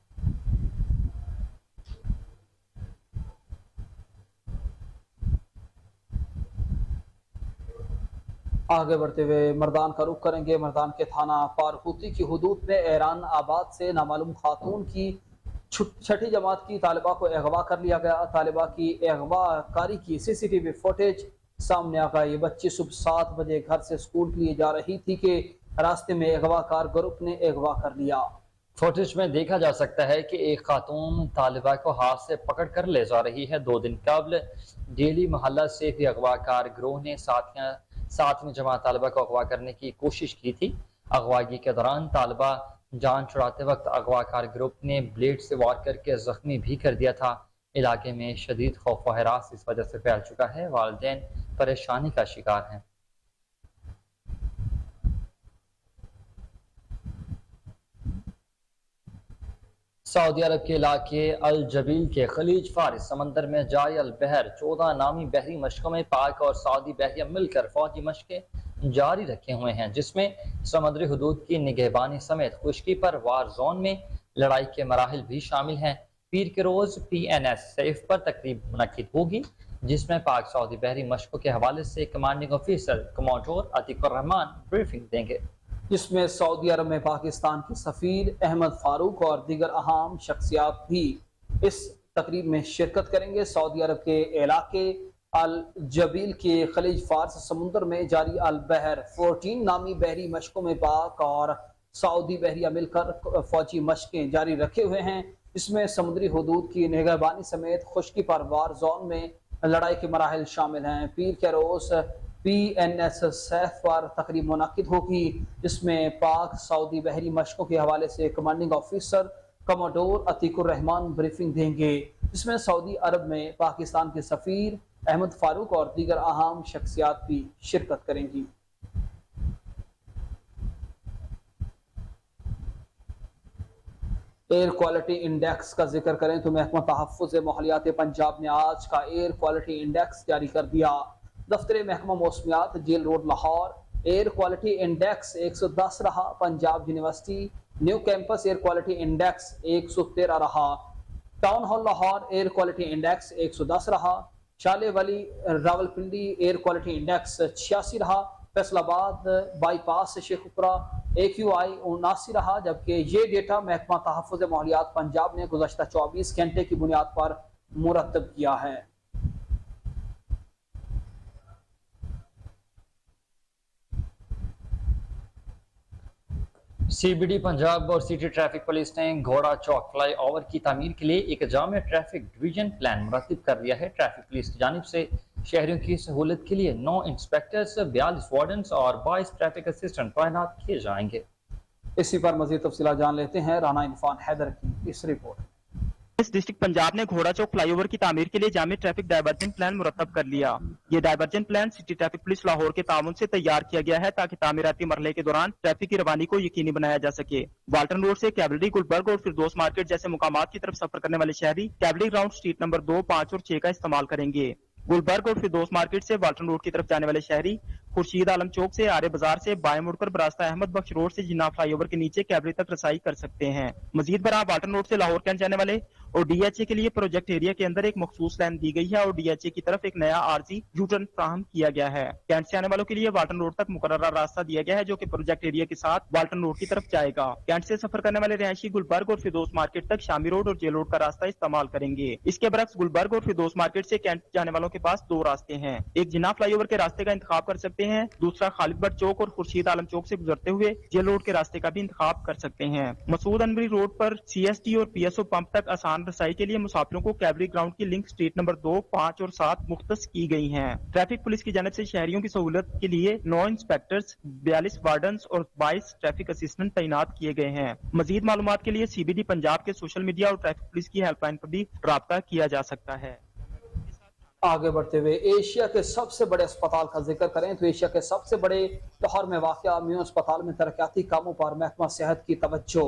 आगे बढ़ते हुए मर्दान का रुख करेंगे। मर्दान के थाना पारहूती की हदूद में ईरान आबाद से नामालूम खातून की छठी जमात की तालिबा को अगवा कर लिया गया। तालिबा की अगवा कारी की CCTV फुटेज सामने आ गई। बच्ची सुबह 7 बजे घर से स्कूल के लिए जा रही थी कि रास्ते में अगवाकार ग्रुप ने अगवा कर लिया। फुटेज में देखा जा सकता है कि एक खातून तालिबा को हाथ से पकड़ कर ले जा रही है। 2 दिन कबल डेली मोहल्ला से भी अगवाकार ग्रोह ने सातवीं जमात तालिबा को अगवा करने की कोशिश की थी। अगवागी के दौरान तालिबा जान छुड़ाते वक्त अगवाकार ग्रुप ने ब्लेड से वार करके जख्मी भी कर दिया था। इलाके में शदीद खौफ व हरास इस वजह से फैल चुका है। वालिदैन परेशानी का शिकार हैं। सऊदी अरब के इलाके अल जबील के खलीज फारिस समंदर में जारी अल बहर 14 नामी बहरी मशकों में पाक और सऊदी बहरिया मिलकर फौजी मशकें जारी रखे हुए हैं, जिसमें समुद्री हदूद की निगहबानी समेत खुश्की पर वार जोन में लड़ाई के मराहिल भी शामिल हैं। पीर के रोज PNS सैफ पर तकरीब मुनक्किद होगी, जिसमें पाक सऊदी बहरी मशकों के हवाले से commanding officer commander Atiqur Rahman briefing देंगे, जिसमें सऊदी अरब में पाकिस्तान के सफीर अहमद फारूक और दीगर अहम शख्सियात भी इस तकरीब में शिरकत करेंगे। सऊदी अरब के इलाके अल जबील के खलीज फार्स समुंदर में जारी अल बहर 14 नामी बहरी मशकों में पाक और सऊदी बहरिया मिलकर फौजी मशकें जारी रखे हुए हैं। इसमें समुद्री हदूद की निगहबानी समेत खुश्की पर वार जोन में लड़ाई के मराहल शामिल हैं। पीर के रोज PNS सैफ पर तकरीब मुनक्किद होगी, जिसमें पाक सऊदी बहरी मशकों के हवाले से commanding officer commodore Atiqur Rahman briefing देंगे, जिसमें सऊदी अरब में पाकिस्तान के सफीर अहमद फारूक और दीगर अहम शख्सियात भी शिरकत करेंगी। एयर क्वालिटी इंडेक्स का जिक्र करें तो महकमा तहफ़्फ़ुज़ माहौलियात पंजाब ने आज का एयर क्वालिटी इंडेक्स जारी कर दिया। दफ्तर महकमा मौसमियात jail road Lahore air quality index 110 रहा। Punjab university new campus air quality index 113 रहा। Town hall Lahore air quality index 110 रहा। शाले वाली रावलपिंडी एयर क्वालिटी इंडेक्स 86 रहा। फैसलाबाद बाईपास शेखुपुरा AQI 79 रहा। जबकि ये डेटा महकमा तहफ़्फ़ुज़ माहौलियात पंजाब ने गुज़श्ता 24 घंटे की बुनियाद पर मुरतब किया है। CBD पंजाब और सिटी ट्रैफिक पुलिस ने घोड़ा चौक फ्लाई ओवर की तामीर के लिए एक जामे ट्रैफिक डिवीजन प्लान मुरतब कर दिया है। ट्रैफिक पुलिस की जानिब से शहरियों की सहूलत के लिए 9 इंस्पेक्टर्स, 42 वार्डन्स और 22 ट्रैफिक असिस्टेंट तैनात किए जाएंगे। इसी पर मज़ीद तफसीलात जान लेते हैं राना इरफान हैदर की इस रिपोर्ट। इस डिस्ट्रिक्ट पंजाब ने घोड़ा चौक फ्लाईओवर की तामीर के लिए जामे ट्रैफिक डायवर्जन प्लान मुरतब कर लिया। ये diversion plan city traffic police Lahore के ताउन से तैयार किया गया है ताकि तामीराती मरहले के दौरान ट्रैफिक की रवानी को यकीनी बनाया जा सके। वाल्टन रोड से कैवलरी, गुलबर्ग और फिरदौस मार्केट जैसे मुकामात की तरफ सफर करने वाले शहरी कैवलरी ग्राउंड स्ट्रीट नंबर 2, 5 और 6 का इस्तेमाल करेंगे। गुलबर्ग और फिरदौस मार्केट से वाल्टन रोड की तरफ जाने वाले शहरी खुर्शीद आलम चौक से आर्य बाजार से बाएं मुड़कर बरास्ता अहमद बख्श रोड से जिन्ना फ्लाईओवर के नीचे कैवलरी तक रसाई कर सकते हैं। मजीद बराह वाल्टन रोड से लाहौर कैंट जाने वाले और DHA के लिए प्रोजेक्ट एरिया के अंदर एक मखसूस लाइन दी गई है और DHA की तरफ एक नया आरजी यूटर्न फ्राहम किया गया है। कैंट से आने वालों के लिए वाल्टन रोड तक मुकर्रर रास्ता दिया गया है जो कि प्रोजेक्ट एरिया के साथ वाल्टन रोड की तरफ जाएगा। कैंट से सफर करने वाले रिहायशी गुलबर्ग और फिरदौस मार्केट तक शामी रोड और जेल रोड का रास्ता इस्तेमाल करेंगे। इसके बरक्स गुलबर्ग और फिरदौस मार्केट से कैंट जाने वालों के पास 2 रास्ते हैं। एक जिन्ना फ्लाईओवर के रास्ते का इंतखाब कर सकते हैं, दूसरा खालिद भट्ट चौक और खुर्शीद आलम चौक से गुजरते हुए जेल रोड के रास्ते का भी इंतखाब कर सकते हैं। मसूद अनवरी रोड पर CST और PSO पंप तक आसान रसाई के लिए मुसाफिरों को कैवलरी ग्राउंड की लिंक स्ट्रीट नंबर 2, 5 और 7 मुख्तस की गई हैं। ट्रैफिक पुलिस की जानिब से शहरियों की सहूलत के लिए 9 इंस्पेक्टर्स, 42 वार्डन्स और 22 ट्रैफिक असिस्टेंट तैनात किए गए हैं। मजीद मालूमात के लिए CBD पंजाब के सोशल मीडिया और ट्रैफिक पुलिस की हेल्पलाइन पर भी राब्ता किया जा सकता है। आगे बढ़ते हुए एशिया के सबसे बड़े अस्पताल का जिक्र करें तो एशिया के सबसे बड़े लाहौर में वाक़या म्यू अस्पताल में तरक्याती कामों पर महकमा सेहत की तवज्जो।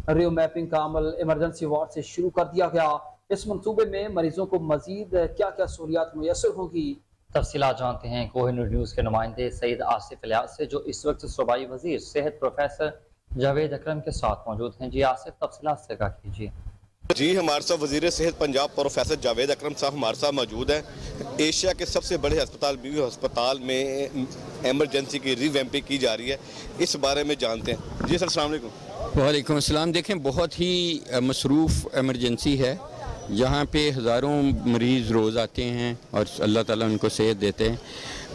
रिव्यू मैपिंग का अमल इमरजेंसी वार्ड से शुरू कर दिया गया। इस मनसूबे में मरीजों को मजीद क्या क्या सहूलियात मुयसर होगी, तफसीलात जानते हैं कोहिनूर न्यूज़ के नुमाइंदे सईद आसिफ इलियास से, जो इस वक्त सूबाई वजीर सेहत प्रोफेसर जावेद अकरम के साथ मौजूद हैं। जी आसिफ, तफसीलात से आगाह कीजिए। जी, हमारे साथ वजीर सेहत पंजाब प्रोफेसर जावेद अकरम साहब हमारे साथ मौजूद हैं। एशिया के सबसे बड़े अस्पताल म्यू अस्पताल में एमरजेंसी की रिवैम्पिंग की जा रही है, इस बारे में जानते हैं। जी सर, अस्सलाम वालेकुम। वालेकुम अस्सलाम। देखें, बहुत ही मसरूफ़ एमरजेंसी है, जहाँ पे हज़ारों मरीज़ रोज़ आते हैं और अल्लाह ताला उनको सेहत देते हैं।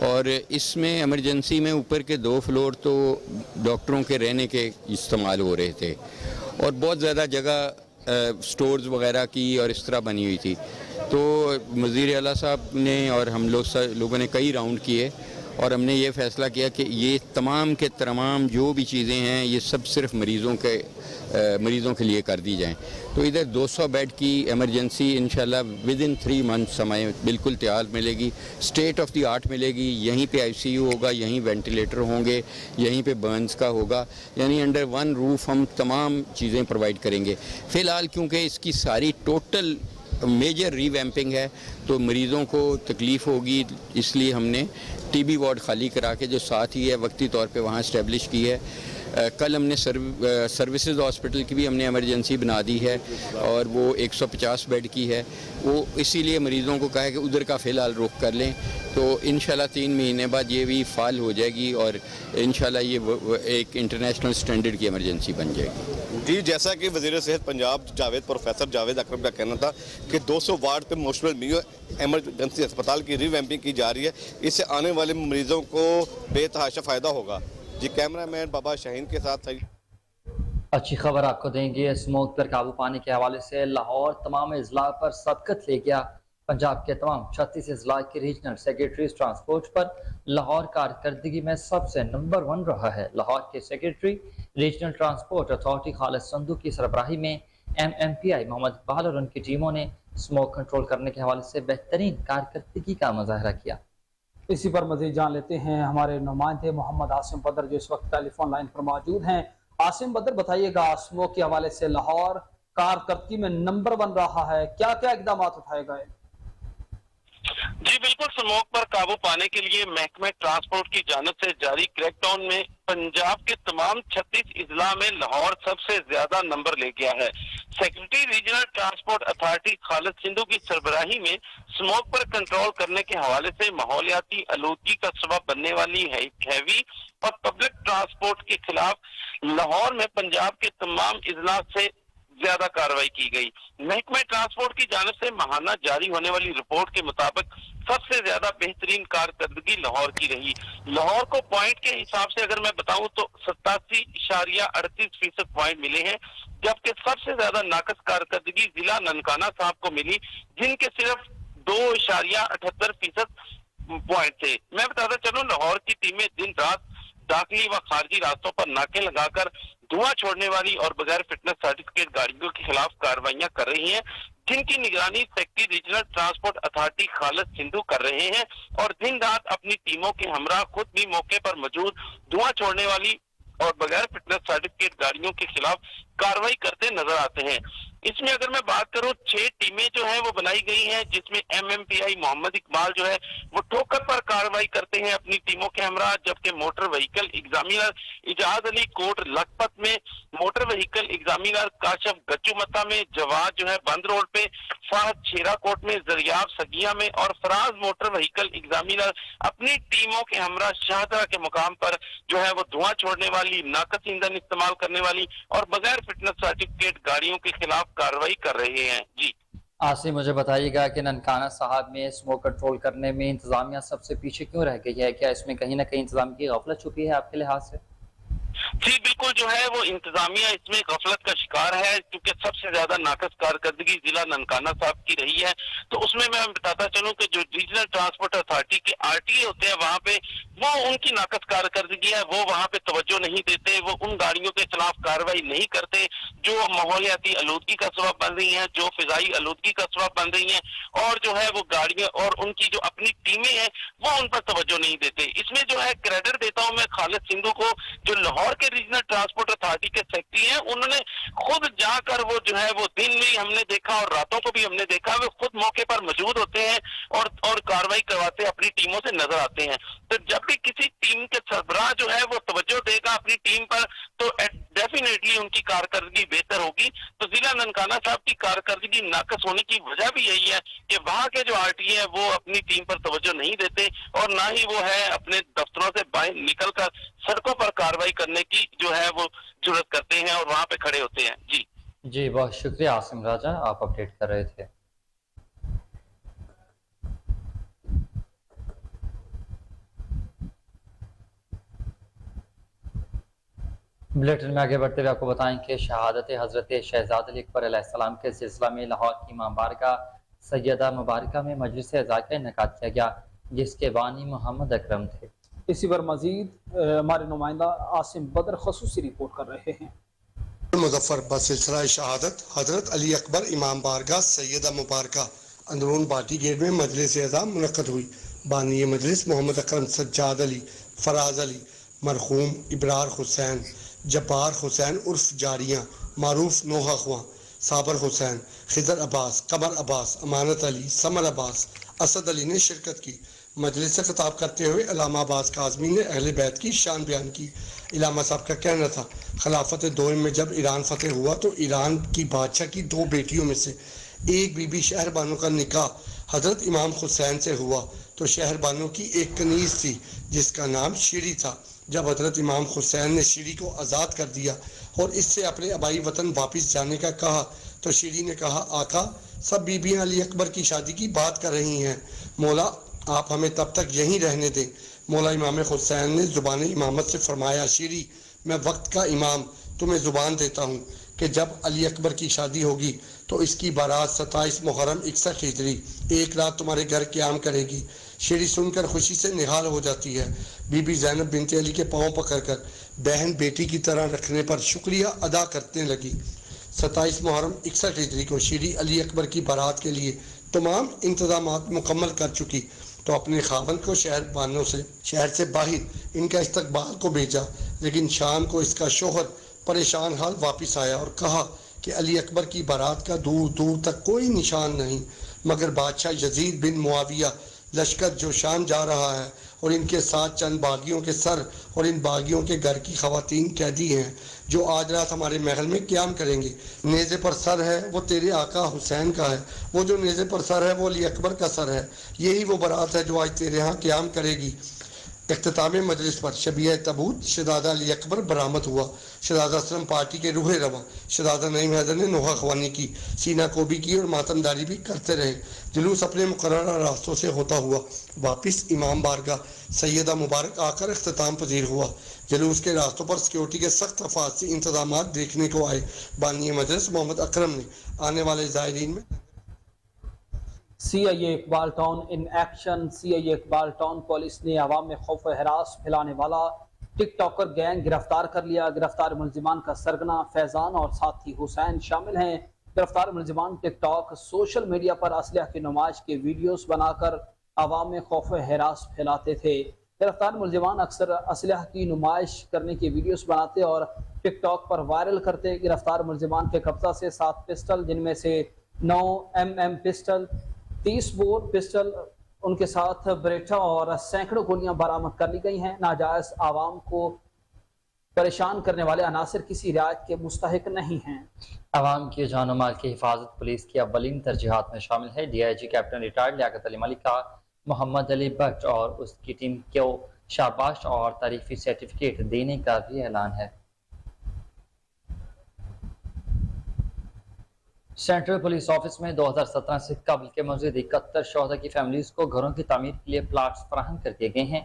और इसमें एमरजेंसी में ऊपर के 2 फ्लोर तो डॉक्टरों के रहने के इस्तेमाल हो रहे थे और बहुत ज़्यादा जगह स्टोर्स वगैरह की और इस तरह बनी हुई थी। तो वज़ीर आला साहब ने और हम लोगों ने कई राउंड किए और हमने ये फ़ैसला किया कि ये तमाम के तमाम जो भी चीज़ें हैं ये सब सिर्फ मरीज़ों के लिए कर दी जाएं। तो इधर 200 बेड की एमरजेंसी इंशाल्लाह विद इन 3 मंथ समय बिल्कुल तैयार मिलेगी, स्टेट ऑफ द आर्ट मिलेगी। यहीं पे ICU होगा, यहीं वेंटिलेटर होंगे, यहीं पे बर्न्स का होगा, यानी अंडर 1 रूफ हम तमाम चीज़ें प्रोवाइड करेंगे। फ़िलहाल क्योंकि इसकी सारी टोटल मेजर रिवैम्पिंग है तो मरीज़ों को तकलीफ़ होगी, इसलिए हमने TB वार्ड खाली करा के जो साथ ही है वक्ती तौर पे वहाँ इस्टेब्लिश की है। कल हमने सर्विसेज हॉस्पिटल की भी हमने इमरजेंसी बना दी है और वो 150 बेड की है। वो इसीलिए मरीज़ों को कहा है कि उधर का फ़िलहाल रुख कर लें, तो इंशाल्लाह 3 महीने बाद ये भी फ़ाल हो जाएगी और इंशाल्लाह ये एक इंटरनेशनल स्टैंडर्ड की इमरजेंसी बन जाएगी। जी, जैसा कि वज़ीर सेहत पंजाब प्रोफेसर जावेद अकरम का कहना था कि 200 वार्ड पे मुश्तमिल मियो एमरजेंसी अस्पताल की रिवैम्पिंग की जा रही है। इससे आने वाले मरीजों को बेतहाशा फ़ायदा होगा। जी, कैमरामैन बाबा शाहीन के साथ सही। अच्छी खबर आपको देंगे। स्मोक पर काबू पाने के हवाले से लाहौर तमाम अजला पर सबकत ले गया। पंजाब के तमाम 36 अजला के रीजनल सेक्रेटरीज ट्रांसपोर्ट पर लाहौर कारकर्दगी में सबसे नंबर 1 रहा है। लाहौर के secretary regional transport authority Khalid Sandhu की सरबराही में MMPI मोहम्मद इकबाल और उनकी टीमों ने स्मोक कंट्रोल करने के हवाले से बेहतरीन कारकर्दगी का मुजाहरा किया। इसी पर मजीद जान लेते हैं हमारे नुमाइंदे मोहम्मद आसिम बदर जो इस वक्त टेलीफोन लाइन पर मौजूद हैं। आसिम बदर, बताइएगा, स्मोक के हवाले से लाहौर कारकर्दगी में नंबर 1 रहा है, क्या क्या इकदाम उठाए गए? जी बिल्कुल, स्मोक पर काबू पाने के लिए महकमे ट्रांसपोर्ट की जानिब से जारी क्रैकडाउन में पंजाब के तमाम 36 इजला में लाहौर सबसे ज्यादा नंबर ले गया है। Secretary regional transport authority Khalid Sindhu की सरबराही में स्मोक पर कंट्रोल करने के हवाले से माहौलियाती आलूदगी का सबब बनने वाली हैवी और पब्लिक ट्रांसपोर्ट के खिलाफ लाहौर में पंजाब के तमाम इजला से ज्यादा कार्रवाई की गई। महकमे ट्रांसपोर्ट की जानिब से माहाना जारी होने वाली रिपोर्ट के मुताबिक सबसे ज्यादा बेहतरीन कारकर्दगी लाहौर की रही। लाहौर को पॉइंट के हिसाब से अगर मैं बताऊं तो 87.38% पॉइंट मिले हैं, जबकि सबसे ज्यादा नाकस कारकर्दगी जिला ननकाना साहब को मिली, जिनके सिर्फ 2.78% पॉइंट थे। मैं बताता चलूं, लाहौर की टीमें दिन रात दाखिली व खारजी रास्तों पर नाके लगाकर धुआं छोड़ने वाली और बगैर फिटनेस सर्टिफिकेट गाड़ियों के खिलाफ कार्रवाइयां कर रही हैं, जिनकी निगरानी secretary regional transport authority Khalid Sindhu कर रहे हैं और दिन रात अपनी टीमों के हमरा खुद भी मौके पर मौजूद धुआं छोड़ने वाली और बगैर फिटनेस सर्टिफिकेट गाड़ियों के खिलाफ कार्रवाई करते नजर आते हैं। इसमें अगर मैं बात करूं, 6 टीमें जो है वो बनाई गई हैं, जिसमें MMPI मोहम्मद इकबाल जो है वो ठोकर पर कार्रवाई करते हैं अपनी टीमों के हमरा, जबकि motor vehicle examiner Ijaz Ali Kot Lakhpat में, motor vehicle examiner Kashif Gajjumatta में, जवाद जो है बंद रोड पे, फाहद छेरा कोट में, जरियाब सगिया में और फराज मोटर व्हीकल एग्जामिनर अपनी टीमों के हमरा शाहदरा के मुकाम पर जो है वो धुआं छोड़ने वाली, नाकस ईंधन इस्तेमाल करने वाली और बगैर फिटनेस सर्टिफिकेट गाड़ियों के खिलाफ कार्रवाई कर रहे हैं। जी आसिम, मुझे बताइएगा कि ननकाना साहब में स्मोक कंट्रोल करने में इंतजामिया सबसे पीछे क्यों रह गई है? क्या इसमें कहीं ना कहीं इंतजाम की गफलत छुपी है आपके लिहाज से? जी बिल्कुल, जो है वो इंतजामिया इसमें गफलत का शिकार है, क्योंकि सबसे ज्यादा नाकस कारकर्दगी जिला ननकाना साहब की रही है। तो उसमें मैं बताता चलूं कि जो रीजनल ट्रांसपोर्ट अथॉरिटी के RTA होते हैं, वहाँ पे वो उनकी नाकस कारकर्दगी है, वो वहाँ पे तवज्जो नहीं देते, वो उन गाड़ियों के खिलाफ कार्रवाई नहीं करते जो माहौलियाती आलूदगी का सबब बन रही है, जो फिजाई आलूदगी का सबब बन रही है, और जो है वो गाड़ियां और उनकी जो अपनी टीमें हैं वो उन पर तवज्जो नहीं देते। इसमें जो है क्रेडिट देता हूँ मैं खालिद सिंधु को, जो लाहौर के रीजनल ट्रांसपोर्ट अथॉरिटी के सेक्रेटरी हैं। उन्होंने खुद जाकर वो जो है वो दिन में हमने देखा और रातों को भी हमने देखा, वे खुद मौके पर मौजूद होते हैं और कार्रवाई करवाते अपनी टीमों से नजर आते हैं। तो जब भी किसी टीम के सरबराह जो है वो तवज्जो देगा अपनी टीम पर, तो डेफिनेटली उनकी कारकर्दगी बेहतर होगी। तो जिला ननकाना साहब की कारकर्दगी नाकस होने की वजह भी यही है कि वहाँ के जो RTA है वो अपनी टीम पर तवज्जो नहीं देते और ना ही वो है अपने दफ्तरों से बाहर निकलकर सड़कों पर कार्रवाई करने की जो है वो जरूरत करते हैं और वहाँ पे खड़े होते हैं। जी बहुत शुक्रिया आसिम राजा, आप अपडेट कर रहे थे। बुलेटिन में आगे बढ़ते हुए आपको बताएं कि शहादत हजरत शहजाद अली अकबर अलैहिस्सलाम के सिलसिला में लाहौर की इमाम बारगाह सैयदा मुबारका में मजलिस अज़ा का इनेकाद किया गया, जिसके बानी मोहम्मद अकरम थे। इसी पर मजीद हमारे नुमाइंदा आसिम बदर खसूसी रिपोर्ट कर रहे हैं। मुजफ्फर बसिलसिला शहादत हजरत अली अकबर इमाम बारगाह सैयदा मुबारका अंदरून बाटी गेट में मजलिस अज़ा मुनक़्क़द हुई। बानी मजलिस मोहम्मद अकरम सज्जाद अली, फराज अली, मरहूम इब्रार हुसैन, जब्बार हुसैन उर्फ जारियाँ, मारूफ नोहा ख्वां, साबर हुसैन, खिदर अब्बास, कमर अब्बास, अमानत अली, समर अब्बास, असद अली ने शिरकत की। मजलिस से खिताब करते हुए अल्लामा अब्बास काज़मी ने अहले बैत की शान बयान की। इलामा साहब का कहना था, खिलाफत दोइम में जब ईरान फतेह हुआ तो ईरान की बादशाह की 2 बेटियों में से एक बीबी शहर बानो का निकाह हजरत इमाम हुसैन से हुआ तो शहर बानो की एक कनीज थी जिसका नाम शीरी था। जब हजरत इमाम हुसैन ने शीरी को आज़ाद कर दिया और इससे अपने आबाई वतन वापस जाने का कहा तो शीरी ने कहा, आका सब बीबियां अली अकबर की शादी की बात कर रही हैं, मौला आप हमें तब तक यहीं रहने दें। मौला इमाम हुसैन ने ज़ुबान इमामत से फरमाया, शीरी मैं वक्त का इमाम तुम्हें ज़ुबान देता हूँ कि जब अली अकबर की शादी होगी तो इसकी बारात 27 मुहर्रम 61 हिजरी एक रात तुम्हारे घर क़याम करेगी। शीरी सुनकर खुशी से निहाल हो जाती है। बीबी ज़ैनब बिनते अली के पाँव पकड़कर बहन बेटी की तरह रखने पर शुक्रिया अदा करने लगी। 27 मुहर्रम 61 हिजरी को शीरी अली अकबर की बारात के लिए तमाम इंतजामात मुकम्मल कर चुकी तो अपने खावंद को शहर से बाहर इनका इस्तकबाल को भेजा, लेकिन शाम को इसका शोहर परेशान हाल वापस आया और कहा कि अली अकबर की बारात का दूर दूर तक कोई निशान नहीं, मगर बादशाह यजीद बिन मुआविया लश्कर जो शाम जा रहा है और इनके साथ चंद बागियों के सर और इन बागियों के घर की खवातीन कैदी हैं जो आज रात हमारे महल में क़याम करेंगे। नेज़े पर सर है वो तेरे आका हुसैन का है, वो जो नेज़े पर सर है वो अली अकबर का सर है, यही वो बारात है जो आज तेरे यहाँ क़याम करेगी। इख्तिताम मजलिस पर शबीह तबूत शहज़ादा अली अकबर बरामद हुआ। शहज़ादा असलम पार्टी के रूह रवा शहज़ादा नईम हैदर ने नोहा ख्वानी की, सीना कोबी की और मातमदारी भी करते रहे। जुलूस अपने मुकर्रर रास्तों से होता हुआ वापस इमाम बारगाह सैयदा मुबारक आकर इख्तिताम पजीर हुआ। जुलूस के रास्तों पर सिक्योरिटी के सख्त हिफाजती इंतजाम देखने को आए। बानी मजलिस मोहम्मद अकरम ने आने वाले ज़ायरीन में CIA Iqbal town in action. CIA Iqbal town police ने अवाम में खौफ हरास फैलाने वाला टिकटॉकर गैंग गिरफ्तार कर लिया। गिरफ्तार मुलजिमान का सरगना फैजान और साथी हुसैन शामिल हैं। गिरफ्तार मुलजिमान टिकटॉक सोशल मीडिया पर असलहा की नुमाइश के वीडियोस बनाकर अवाम में खौफ हरास फैलाते थे। गिरफ्तार मुलजिमान अक्सर असलहा की नुमाइश करने के वीडियोस बनाते और टिकटॉक पर वायरल करते। गिरफ्तार मुलजिमान के कब्जा से 7 पिस्टल जिनमें से 9 mm पिस्टल, 30 बोर पिस्टल, उनके साथ ब्रेटा और सैकड़ों गोलियां बरामद कर ली गई हैं। नाजायज आवाम को परेशान करने वाले अनासर किसी रियायत के मुस्तहिक नहीं हैं। आवाम की जान और माल की हिफाजत पुलिस की अव्वलीन तरजीहात में शामिल है। DIG captain retired Liaqat Ali Malik का मोहम्मद अली भट्ट और उसकी टीम को शाबाश और तारीफी सर्टिफिकेट देने का भी ऐलान है। सेंट्रल पुलिस ऑफिस में 2017 से कबल के मजीद 71 शोहदा की फैमिलीज को घरों की तामीर के लिए प्लाट्स फराहम कर दिए गए हैं।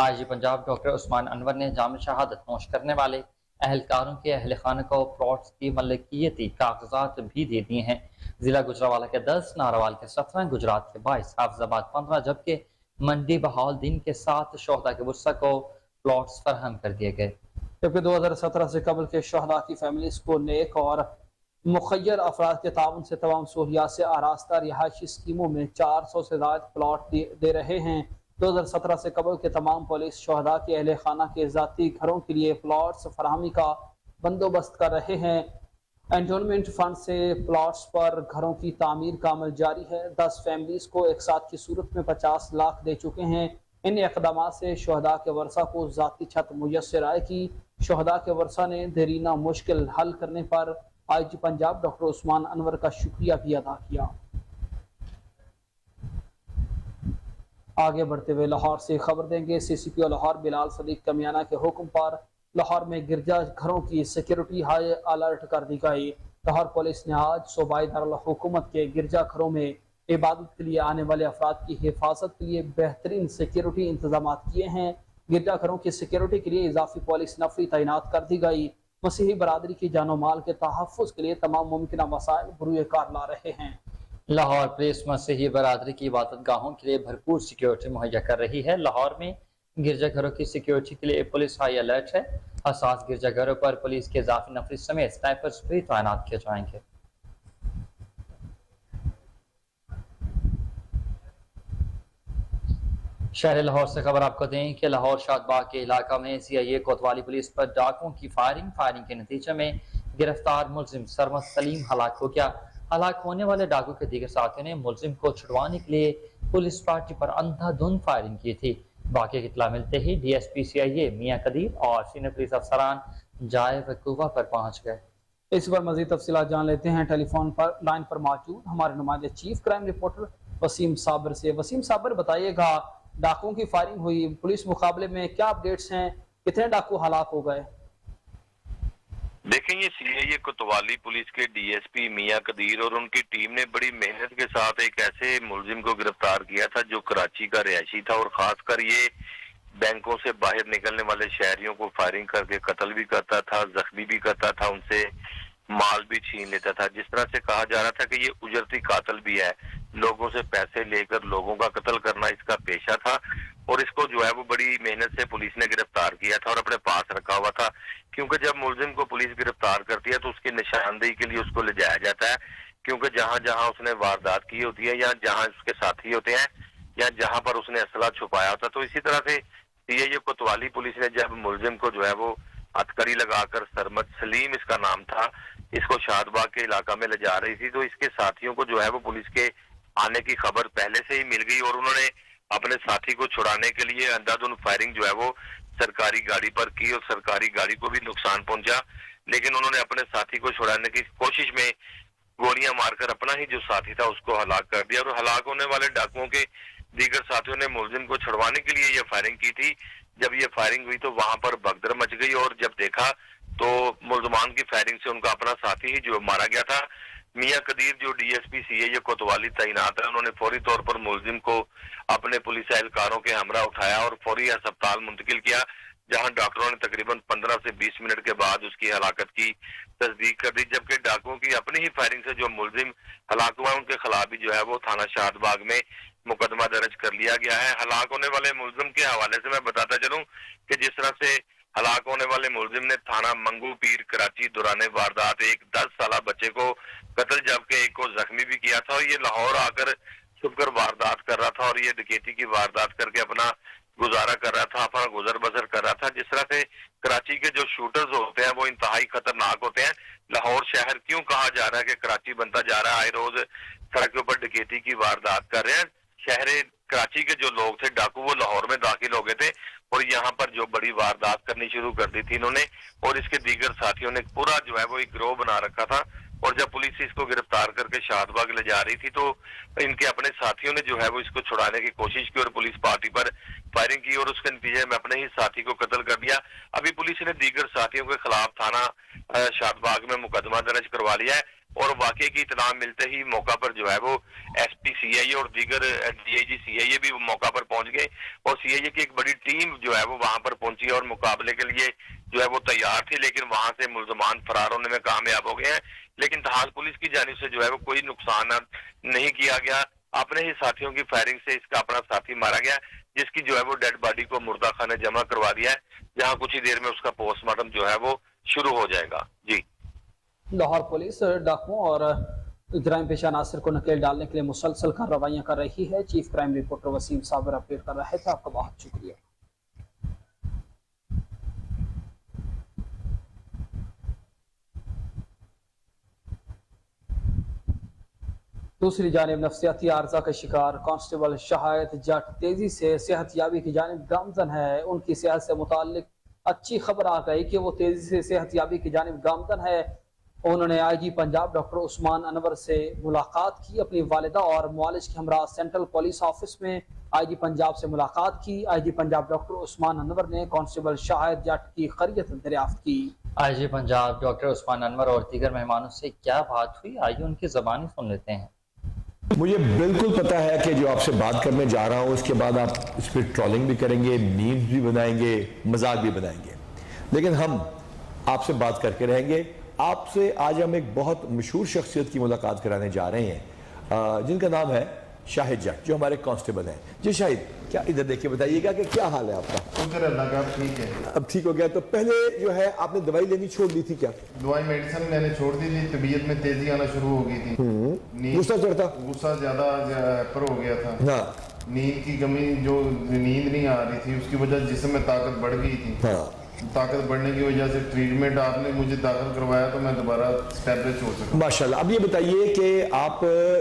IG पंजाब डॉक्टर उस्मान अनवर ने जाम शहादत नोश करने वाले अहलकारों के अहल खाना को प्लॉट्स की मलकियती कागजात भी दे दिए हैं। जिला गुजरावाला के 10, नारावाल के 17, गुजरात के 22, हाफिजाबाद 15 जबकि मंडी बहाल दिन के 7 शोहदा के वुस्सा को प्लॉट्स फराहम कर दिए गए। जबकि 2017 से कबल के शोहदा की फैमिलीज को नेक और मुखय्यर अफराद के ताउन से तमाम सहूलियात से आरास्ता रिहायशी स्कीमों में 400 से ज़ायद प्लॉट दे रहे हैं। 2017 से कबल के तमाम पुलिस शोहदा के अहले खाना के ज़ाती घरों के लिए प्लॉट्स फराहमी का बंदोबस्त कर रहे हैं। एंडोलमेंट फंड से प्लॉट्स पर घरों की तामीर का अमल जारी है। 10 फैमिलीज को एक साथ की सूरत में 50 लाख दे चुके हैं। इन इक़दामात से शोहदा के वर्सा को ज़ाती छत मुयस्सर आएगी। शोहदा के वर्सा ने देरीना मुश्किल हल करने पर IG पंजाब डॉक्टर उस्मान अनवर का शुक्रिया भी अदा किया। आगे बढ़ते हुए लाहौर से खबर देंगे। CCPO लाहौर बिलाल सदीक कमियाना के हुक्म पर लाहौर में गिरजा घरों की सिक्योरिटी हाई अलर्ट कर दी गई। लाहौर पुलिस ने आज सूबाई दारुल हुकूमत के गिरजा घरों में इबादत के लिए आने वाले अफराद की हिफाजत के लिए बेहतरीन सिक्योरिटी इंतजाम किए हैं। गिरजा घरों की सिक्योरिटी के लिए इजाफी पुलिस नफरी तैनात कर दी गई। मसीही बरादरी की जानो माल के तहफ़्फ़ुज़ के लिए तमाम मुमकिन वसाइल बरूए कार ला रहे हैं। लाहौर पुलिस मसीही बरादरी की इबादत गाहों के लिए भरपूर सिक्योरिटी मुहैया कर रही है। लाहौर में गिरजाघरों की सिक्योरिटी के लिए पुलिस हाई अलर्ट है। हसास गिरजाघरों पर पुलिस के इजाफी नफरी समेत स्नाइपर्स भी तैनात किए जाएंगे। शहर लाहौर से खबर आपको दें कि लाहौर शादबाग के इलाका में CIA कोतवाली पुलिस पर डाकुओं की फायरिंग के नतीजे में गिरफ्तार मुलजिम सरमद सलीम हलाक हो गया। हलाक होने वाले डाकू के दीगर साथियों ने मुलजिम को छुड़वाने के लिए पुलिस पार्टी पर अंधाधुंध फायरिंग की थी। वाक़े की इत्तला मिलते ही डीएसपी सीआईए मियां कदीर और सीनियर पुलिस अफसरान जाए वकूफा पर पहुंच गए। इस पर मजीद तफसीलात जान लेते हैं टेलीफोन पर लाइन पर मौजूद हमारे नुमाइंदे चीफ क्राइम रिपोर्टर वसीम साबर से। वसीम साबर, बताइएगा, डाकुओं की फायरिंग हुई, पुलिस मुकाबले में क्या अपडेट्स हैं, कितने डाकू हलाक हो गए? देखें, ये सीआईए कोतवाली पुलिस के डीएसपी मियां कदीर और उनकी टीम ने बड़ी मेहनत के साथ एक ऐसे मुलजिम को गिरफ्तार किया था जो कराची का रिहायशी था और खासकर ये बैंकों से बाहर निकलने वाले शहरियों को फायरिंग करके कत्ल भी करता था, जख्मी भी करता था, उनसे माल भी छीन लेता था। जिस तरह से कहा जा रहा था कि ये उजरती कातिल भी है, लोगों से पैसे लेकर लोगों का कत्ल करना इसका पेशा था और इसको जो है वो बड़ी मेहनत से पुलिस ने गिरफ्तार किया था और अपने पास रखा हुआ था। क्योंकि जब मुलजिम को पुलिस गिरफ्तार करती है तो उसकी निशानदेही के लिए उसको ले जाया जाता है, क्योंकि जहां जहां उसने वारदात की होती है या जहां उसके साथी होते हैं या जहां पर उसने असला छुपाया होता। तो इसी तरह से सीआईए कोतवाली पुलिस ने जब मुलजिम को जो है वो हथकड़ी लगाकर, सरमद सलीम इसका नाम था, इसको शादबाग के इलाका में ले जा रही थी, तो इसके साथियों को जो है वो पुलिस के आने की खबर पहले से ही मिल गई और उन्होंने अपने साथी को छुड़ाने के लिए अंधाधुंध फायरिंग जो है वो सरकारी गाड़ी पर की और सरकारी गाड़ी को भी नुकसान पहुंचा। लेकिन उन्होंने अपने साथी को छुड़ाने की कोशिश में गोलियां मारकर अपना ही जो साथी था उसको हलाक कर दिया और हलाक होने वाले डाकुओं के दीगर साथियों ने मुलजिम को छुड़वाने के लिए ये फायरिंग की थी। जब ये फायरिंग हुई तो वहां पर भगदड़ मच गई और जब देखा तो मुलजमान की फायरिंग से उनका अपना साथी ही जो मारा गया था। मियां कदीर जो डीएसपी सीआईए कोतवाली तैनात है, उन्होंने फौरी तौर पर मुलजिम को अपने पुलिस एहलकारों के हमरा उठाया और फौरी अस्पताल मुंतकिल किया, जहां डॉक्टरों ने तकरीबन 15 से 20 मिनट के बाद उसकी हलाकत की तस्दीक कर दी। जबकि डाकुओं की अपनी ही फायरिंग से जो मुलजिम हलाक हुआ है उनके खिलाफ भी जो है वो थाना शादबाग में मुकदमा दर्ज कर लिया गया है। हलाक होने वाले मुलजिम के हवाले से मैं बताता चलूं कि जिस तरह से हलाक होने वाले मुलजिम ने थाना मंगू पीर कराची दौरान वारदात एक 10 साल बच्चे को कत्ल जबकि एक को जख्मी भी किया था और ये लाहौर आकर छुपकर वारदात कर रहा था और ये डकैती की वारदात करके अपना गुजारा कर रहा था, अपना गुजर बसर कर रहा था। जिस तरह से कराची के जो शूटर्स होते हैं वो इंतहाई खतरनाक होते हैं। लाहौर शहर क्यों कहा जा रहा है कि कराची बनता जा रहा है, आए रोज सड़क के ऊपर डकैती की वारदात कर रहे हैं। शहर कराची के जो लोग थे डाकू वो लाहौर में दाखिल हो गए थे और यहाँ पर जो बड़ी वारदात करनी शुरू कर दी थी इन्होंने और इसके दीगर साथियों ने पूरा जो है वो एक गिरोह बना रखा था। और जब पुलिस इसको गिरफ्तार करके शादबाग ले जा रही थी तो इनके अपने साथियों ने जो है वो इसको छुड़ाने की कोशिश की और पुलिस पार्टी पर फायरिंग की और उसके नतीजे में अपने ही साथी को कत्ल कर दिया। अभी पुलिस ने दीगर साथियों के खिलाफ थाना शादबाग में मुकदमा दर्ज करवा लिया है और वाकई की इत्तला मिलते ही मौका पर जो है वो एसपी सीआईए और दीगर डीआईजी सीआईए भी मौका पर पहुंच गए और सीआईए की एक बड़ी टीम जो है वो वहां पर पहुंची और मुकाबले के लिए जो है वो तैयार थी, लेकिन वहां से मुलजमान फरार होने में कामयाब हो गए हैं। लेकिन तहाल पुलिस की जानिब से जो है वो कोई नुकसान नहीं किया गया। अपने ही साथियों की फायरिंग से इसका अपना साथी मारा गया, जिसकी जो है वो डेड बॉडी को मुर्दा खाने जमा करवा दिया है, जहां कुछ ही देर में उसका पोस्टमार्टम जो है वो शुरू हो जाएगा। जी, लाहौर पुलिस डाकुओं और जराइम पेशा नासिर को नकेल डालने के लिए मुसलसल कार्रवाइयां कर रही है। चीफ क्राइम रिपोर्टर वसीम साबर अपडेट कर रहे थे। आपका बहुत शुक्रिया। दूसरी जानिब नफ्सियाती आर्जा का शिकार कांस्टेबल शाहिद जट तेजी से सेहतयाबी की जानिब गामजन है। उनकी सेहत से मुताल्लिक अच्छी खबर आ गई कि वो तेजी से सेहतयाबी की जानिब गामजन है। उन्होंने आईजी पंजाब डॉक्टर उस्मान अनवर से मुलाकात की। अपनी वालिदा और मुआलिज के हमरा सेंट्रल पुलिस ऑफिस में आईजी पंजाब से मुलाकात की। आईजी पंजाब डॉक्टर उस्मान अनवर ने कांस्टेबल शाहिद जट की खैरियत दरियाफ्त की। आईजी पंजाब डॉक्टर उस्मान अनवर और दीगर मेहमानों से क्या बात हुई, आइए उनकी ज़बानी सुन लेते हैं। मुझे बिल्कुल पता है कि जो आपसे बात करने जा रहा हूं उसके बाद आप इस पर ट्रोलिंग भी करेंगे, मीम्स भी बनाएंगे, मजाक भी बनाएंगे, लेकिन हम आपसे बात करके रहेंगे। आपसे आज हम एक बहुत मशहूर शख्सियत की मुलाकात कराने जा रहे हैं जिनका नाम है शाहिद जट, जो हमारे कांस्टेबल हैं। जी शाहिद, क्या इधर देख के बताइएगा कि क्या हाल है आपका? ठीक है, अब ठीक हो गया। तो पहले जो है आपने दवाई लेनी छोड़ दी थी क्या? दवाई मेडिसिन मैंने छोड़ दी थी, तबीयत में तेजी आना शुरू हो गई थी, गुस्सा चढ़ता, गुस्सा ज्यादा पर हो गया था, हाँ, नींद की कमी, जो नींद नहीं आ रही थी उसकी वजह जिस्म में ताकत बढ़ गई थी, हाँ, ताकत बढ़ने की वजह से ट्रीटमेंट आपने मुझे दाखिल करवाया तो मैं दोबारा स्टैब्लिश हो सका। माशाल्लाह। अब ये बताइए कि आप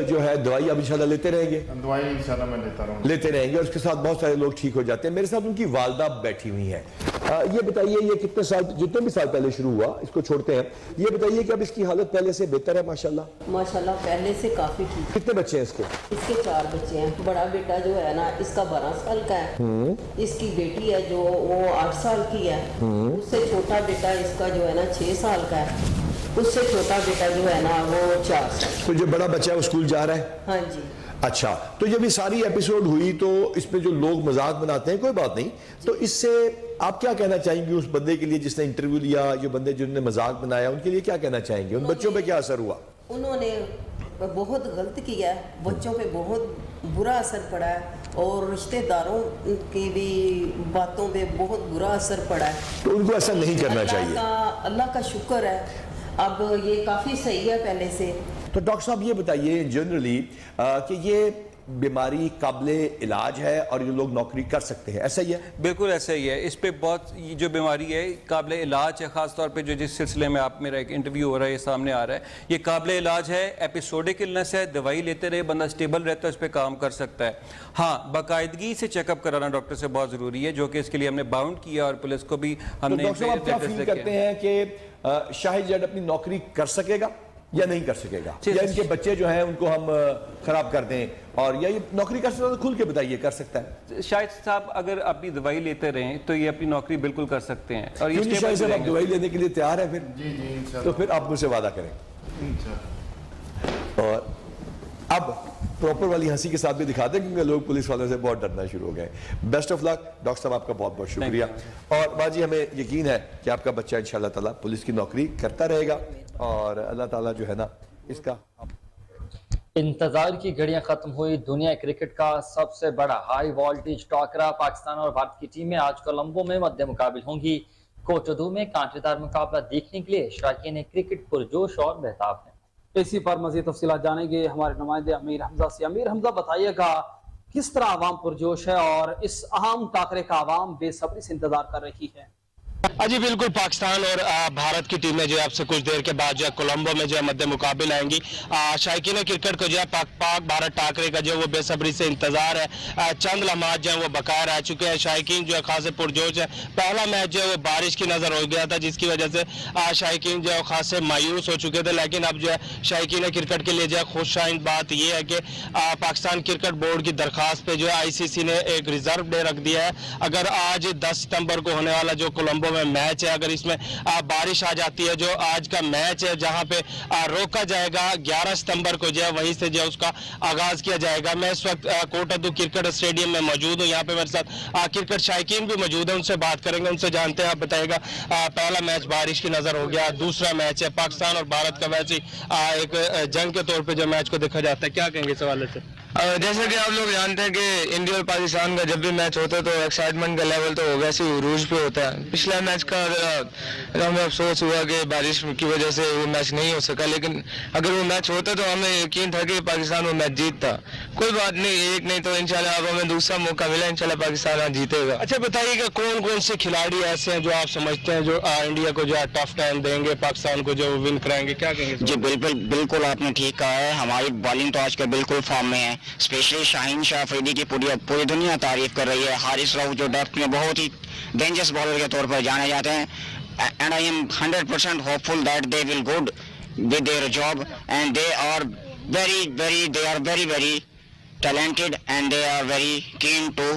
जो है दवाई अब इंशाल्लाह लेते रहेंगे? दवाई इंशाल्लाह मैं लेते रहेंगे और उसके साथ बहुत सारे लोग ठीक हो जाते हैं। मेरे साथ उनकी वालदा बैठी हुई हैं। ये बताइए, ये कितने साल, जितने भी साल पहले शुरू हुआ, इसको छोड़ते हैं, ये बताइए कि अब इसकी हालत पहले से बेहतर है? माशाल्लाह माशाल्लाह पहले से काफी ठीक। कितने बच्चे हैं इसके? इसके 4 बच्चे हैं। बड़ा बेटा जो है ना इसका 12 साल का है। इसकी बेटी है जो वो 8 साल की है। उससे छोटा बेटा इसका जो है ना 6 साल का है। उससे छोटा बेटा जो है ना वो 4 साल। तो जो बड़ा बच्चा है वो स्कूल जा रहा है? हाँ जी। अच्छा, तो जब ये सारी एपिसोड हुई तो इसमें जो लोग मजाक बनाते हैं, कोई बात नहीं, तो इससे आप क्या कहना चाहेंगे उस बंदे के लिए जिसने इंटरव्यू लिया, जो बंदे जिन्होंने मजाक बनाया, उनके लिए क्या कहना चाहेंगे? उन बच्चों पे क्या असर हुआ? उन्होंने बहुत गलत किया है, बच्चों पे बहुत बुरा असर पड़ा है और रिश्तेदारों की भी बातों पे बहुत बुरा असर पड़ा है। तो उनको ऐसा नहीं करना चाहिए। अल्लाह का शुक्र है, अब ये काफी सही है पहले से। तो डॉक्टर साहब ये बताइए जनरली कि ये बीमारी काबिले इलाज है और ये लोग नौकरी कर सकते हैं, ऐसा ही है? बिल्कुल ऐसा ही है। इस पे बहुत, ये जो बीमारी है काबिले इलाज है, ख़ास तौर पे जो जिस सिलसिले में आप मेरा एक इंटरव्यू हो रहा है, ये सामने आ रहा है, ये काबिले इलाज है। एपिसोडिक इलनेस है, दवाई लेते रहे बंदा स्टेबल रहता है, इस पर काम कर सकता है। हाँ, बाकायदगी से चेकअप कराना डॉक्टर से बहुत ज़रूरी है, जो कि इसके लिए हमने बाउंड किया और पुलिस को भी हमने। तो डॉक्टर साहब क्या फील करते हैं कि शाहिद जैद अपनी नौकरी कर सकेगा या नहीं कर सकेगा, या इनके बच्चे जो हैं उनको हम खराब कर दें, और या ये नौकरी कर सकता है? तो खुल के बताइए, कर सकता है? शाहिद साहब अगर अपनी दवाई लेते रहें तो ये अपनी नौकरी बिल्कुल कर सकते हैं। और ये शाहिद साहब आप दवाई लेने के लिए तैयार है? फिर जी तो फिर आप मुझसे वादा करें। और अब प्रॉपर वाली हंसी के साथ भी दिखा दें, क्योंकि लोग पुलिस वालों से बहुत डरना शुरू हो गए। बेस्ट ऑफ लक डॉक्टर साहब, आपका बहुत बहुत शुक्रिया। और बाजी हमें यकीन है कि आपका बच्चा इंशाल्लाह ताला पुलिस की नौकरी करता रहेगा और अल्लाह ताला जो है ना इसका। इंतजार की घड़ियां खत्म हुई। दुनिया क्रिकेट का सबसे बड़ा हाई वोल्टेज टॉकरा पाकिस्तान और भारत की टीमें आज कोलंबो में मध्य मुकाबिल होंगी। कोटोदू में कांटेदार मुकाबला देखने के लिए शौकीन क्रिकेट पुरजोश और बेताब हैं। इसी पर मज़ीद तफसीलात जानेंगे हमारे नुमाइंदे अमीर हमजा से। अमीर हमजा, बताइएगा किस तरह आवाम पुरजोश है और इस अहम टाकरे का आवाम बेसब्री से इंतजार कर रही है? जी बिल्कुल, पाकिस्तान और भारत की टीमें जो है आपसे कुछ देर के बाद जो है कोलंबो में जो है मध्य मुकाबिल आएंगी। शायकीन क्रिकेट को जो है पाक भारत टाकरे का जो है वो बेसब्री से इंतजार है। चंद लम्हात जो है वो बकाया रह चुके हैं। शायकीन जो है खासे पुरजोश है। पहला मैच जो है वो बारिश की नजर हो गया था, जिसकी वजह से शायकीन जो है खासे मायूस हो चुके थे, लेकिन अब जो है शायकीन क्रिकेट के लिए जो है खुशआइंद बात यह है कि पाकिस्तान क्रिकेट बोर्ड की दरखास्त पे जो है ICC ने एक रिजर्व डे रख दिया है। अगर आज 10 सितंबर को होने वाला जो कोलंबो में मैच है, अगर इसमें बारिश आ जाती है, जो आज का मैच है जहां पे रोका जाएगा 11 सितंबर को जो है वहीं से जो है उसका आगाज किया जाएगा। मैं इस वक्त कोटोदू क्रिकेट स्टेडियम में मौजूद हूं। यहाँ पे मेरे साथ क्रिकेट शायकीन भी मौजूद है, उनसे बात करेंगे, उनसे जानते हैं। आप बताइएगा, पहला मैच बारिश की नजर हो गया, दूसरा मैच है पाकिस्तान और भारत का वैसे एक जंग के तौर पर जो मैच को देखा जाता है, क्या कहेंगे इस हवाले से? जैसे कि आप लोग जानते हैं कि इंडिया और पाकिस्तान का जब भी मैच होता है तो एक्साइटमेंट का लेवल तो वैसे ही उरूज पे होता है। पिछला मैच का हमें अफसोस हुआ कि बारिश की वजह से वो मैच नहीं हो सका, लेकिन अगर वो मैच होता तो हमें यकीन था कि पाकिस्तान वो मैच जीतता। कोई बात नहीं, एक नहीं तो इंशाल्लाह अब हमें दूसरा मौका मिला, इंशाल्लाह पाकिस्तान आज जीतेगा। अच्छा बताइएगा, कौन कौन से खिलाड़ी ऐसे हैं जो आप समझते हैं जो इंडिया को जो है टफ टाइम देंगे, पाकिस्तान को जो विन कराएंगे, क्या कहेंगे? जी बिल्कुल आपने ठीक कहा है। हमारी बॉलिंग तो आजकल बिल्कुल फॉर्म में है, स्पेशली शाहीन शाह अफरीदी की पूरी दुनिया तारीफ कर रही है। हारिस रऊफ जो डेप्थ में बहुत ही डेंजरस बॉलर के तौर पर जाने जाते हैं, and I am 100% hopeful that they will good with their job and they are very talented and they are very keen to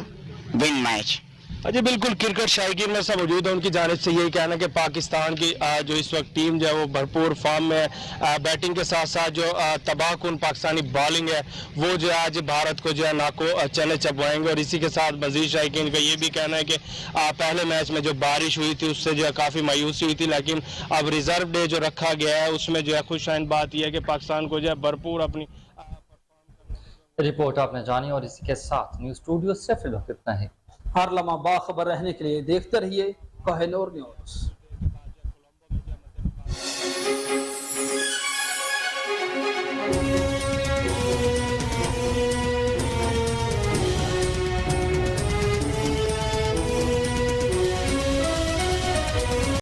win match. जी बिल्कुल, क्रिकेट शायकीन में सब मौजूद है, उनकी जानिब से यही कहना है कि पाकिस्तान की जो इस वक्त टीम जो है वो भरपूर फॉर्म में है। बैटिंग के साथ साथ जो तबाहकुन पाकिस्तानी बॉलिंग है वो जो आज भारत को जो है नाको चने चबवाएंगे। और इसी के साथ मजीद शायकीन का ये भी कहना है कि पहले मैच में जो बारिश हुई थी उससे जो है काफ़ी मायूसी हुई थी, लेकिन अब रिजर्व डे जो रखा गया है उसमें जो है खुशआइंद बात यह है कि पाकिस्तान को जो है भरपूर अपनी रिपोर्ट आपने जानी। और इसी के साथ न्यूज़ स्टूडियो से फिलहाल इतना है। हर लम्हा बाखबर रहने के लिए देखते रहिए कोहिनूर न्यूज़।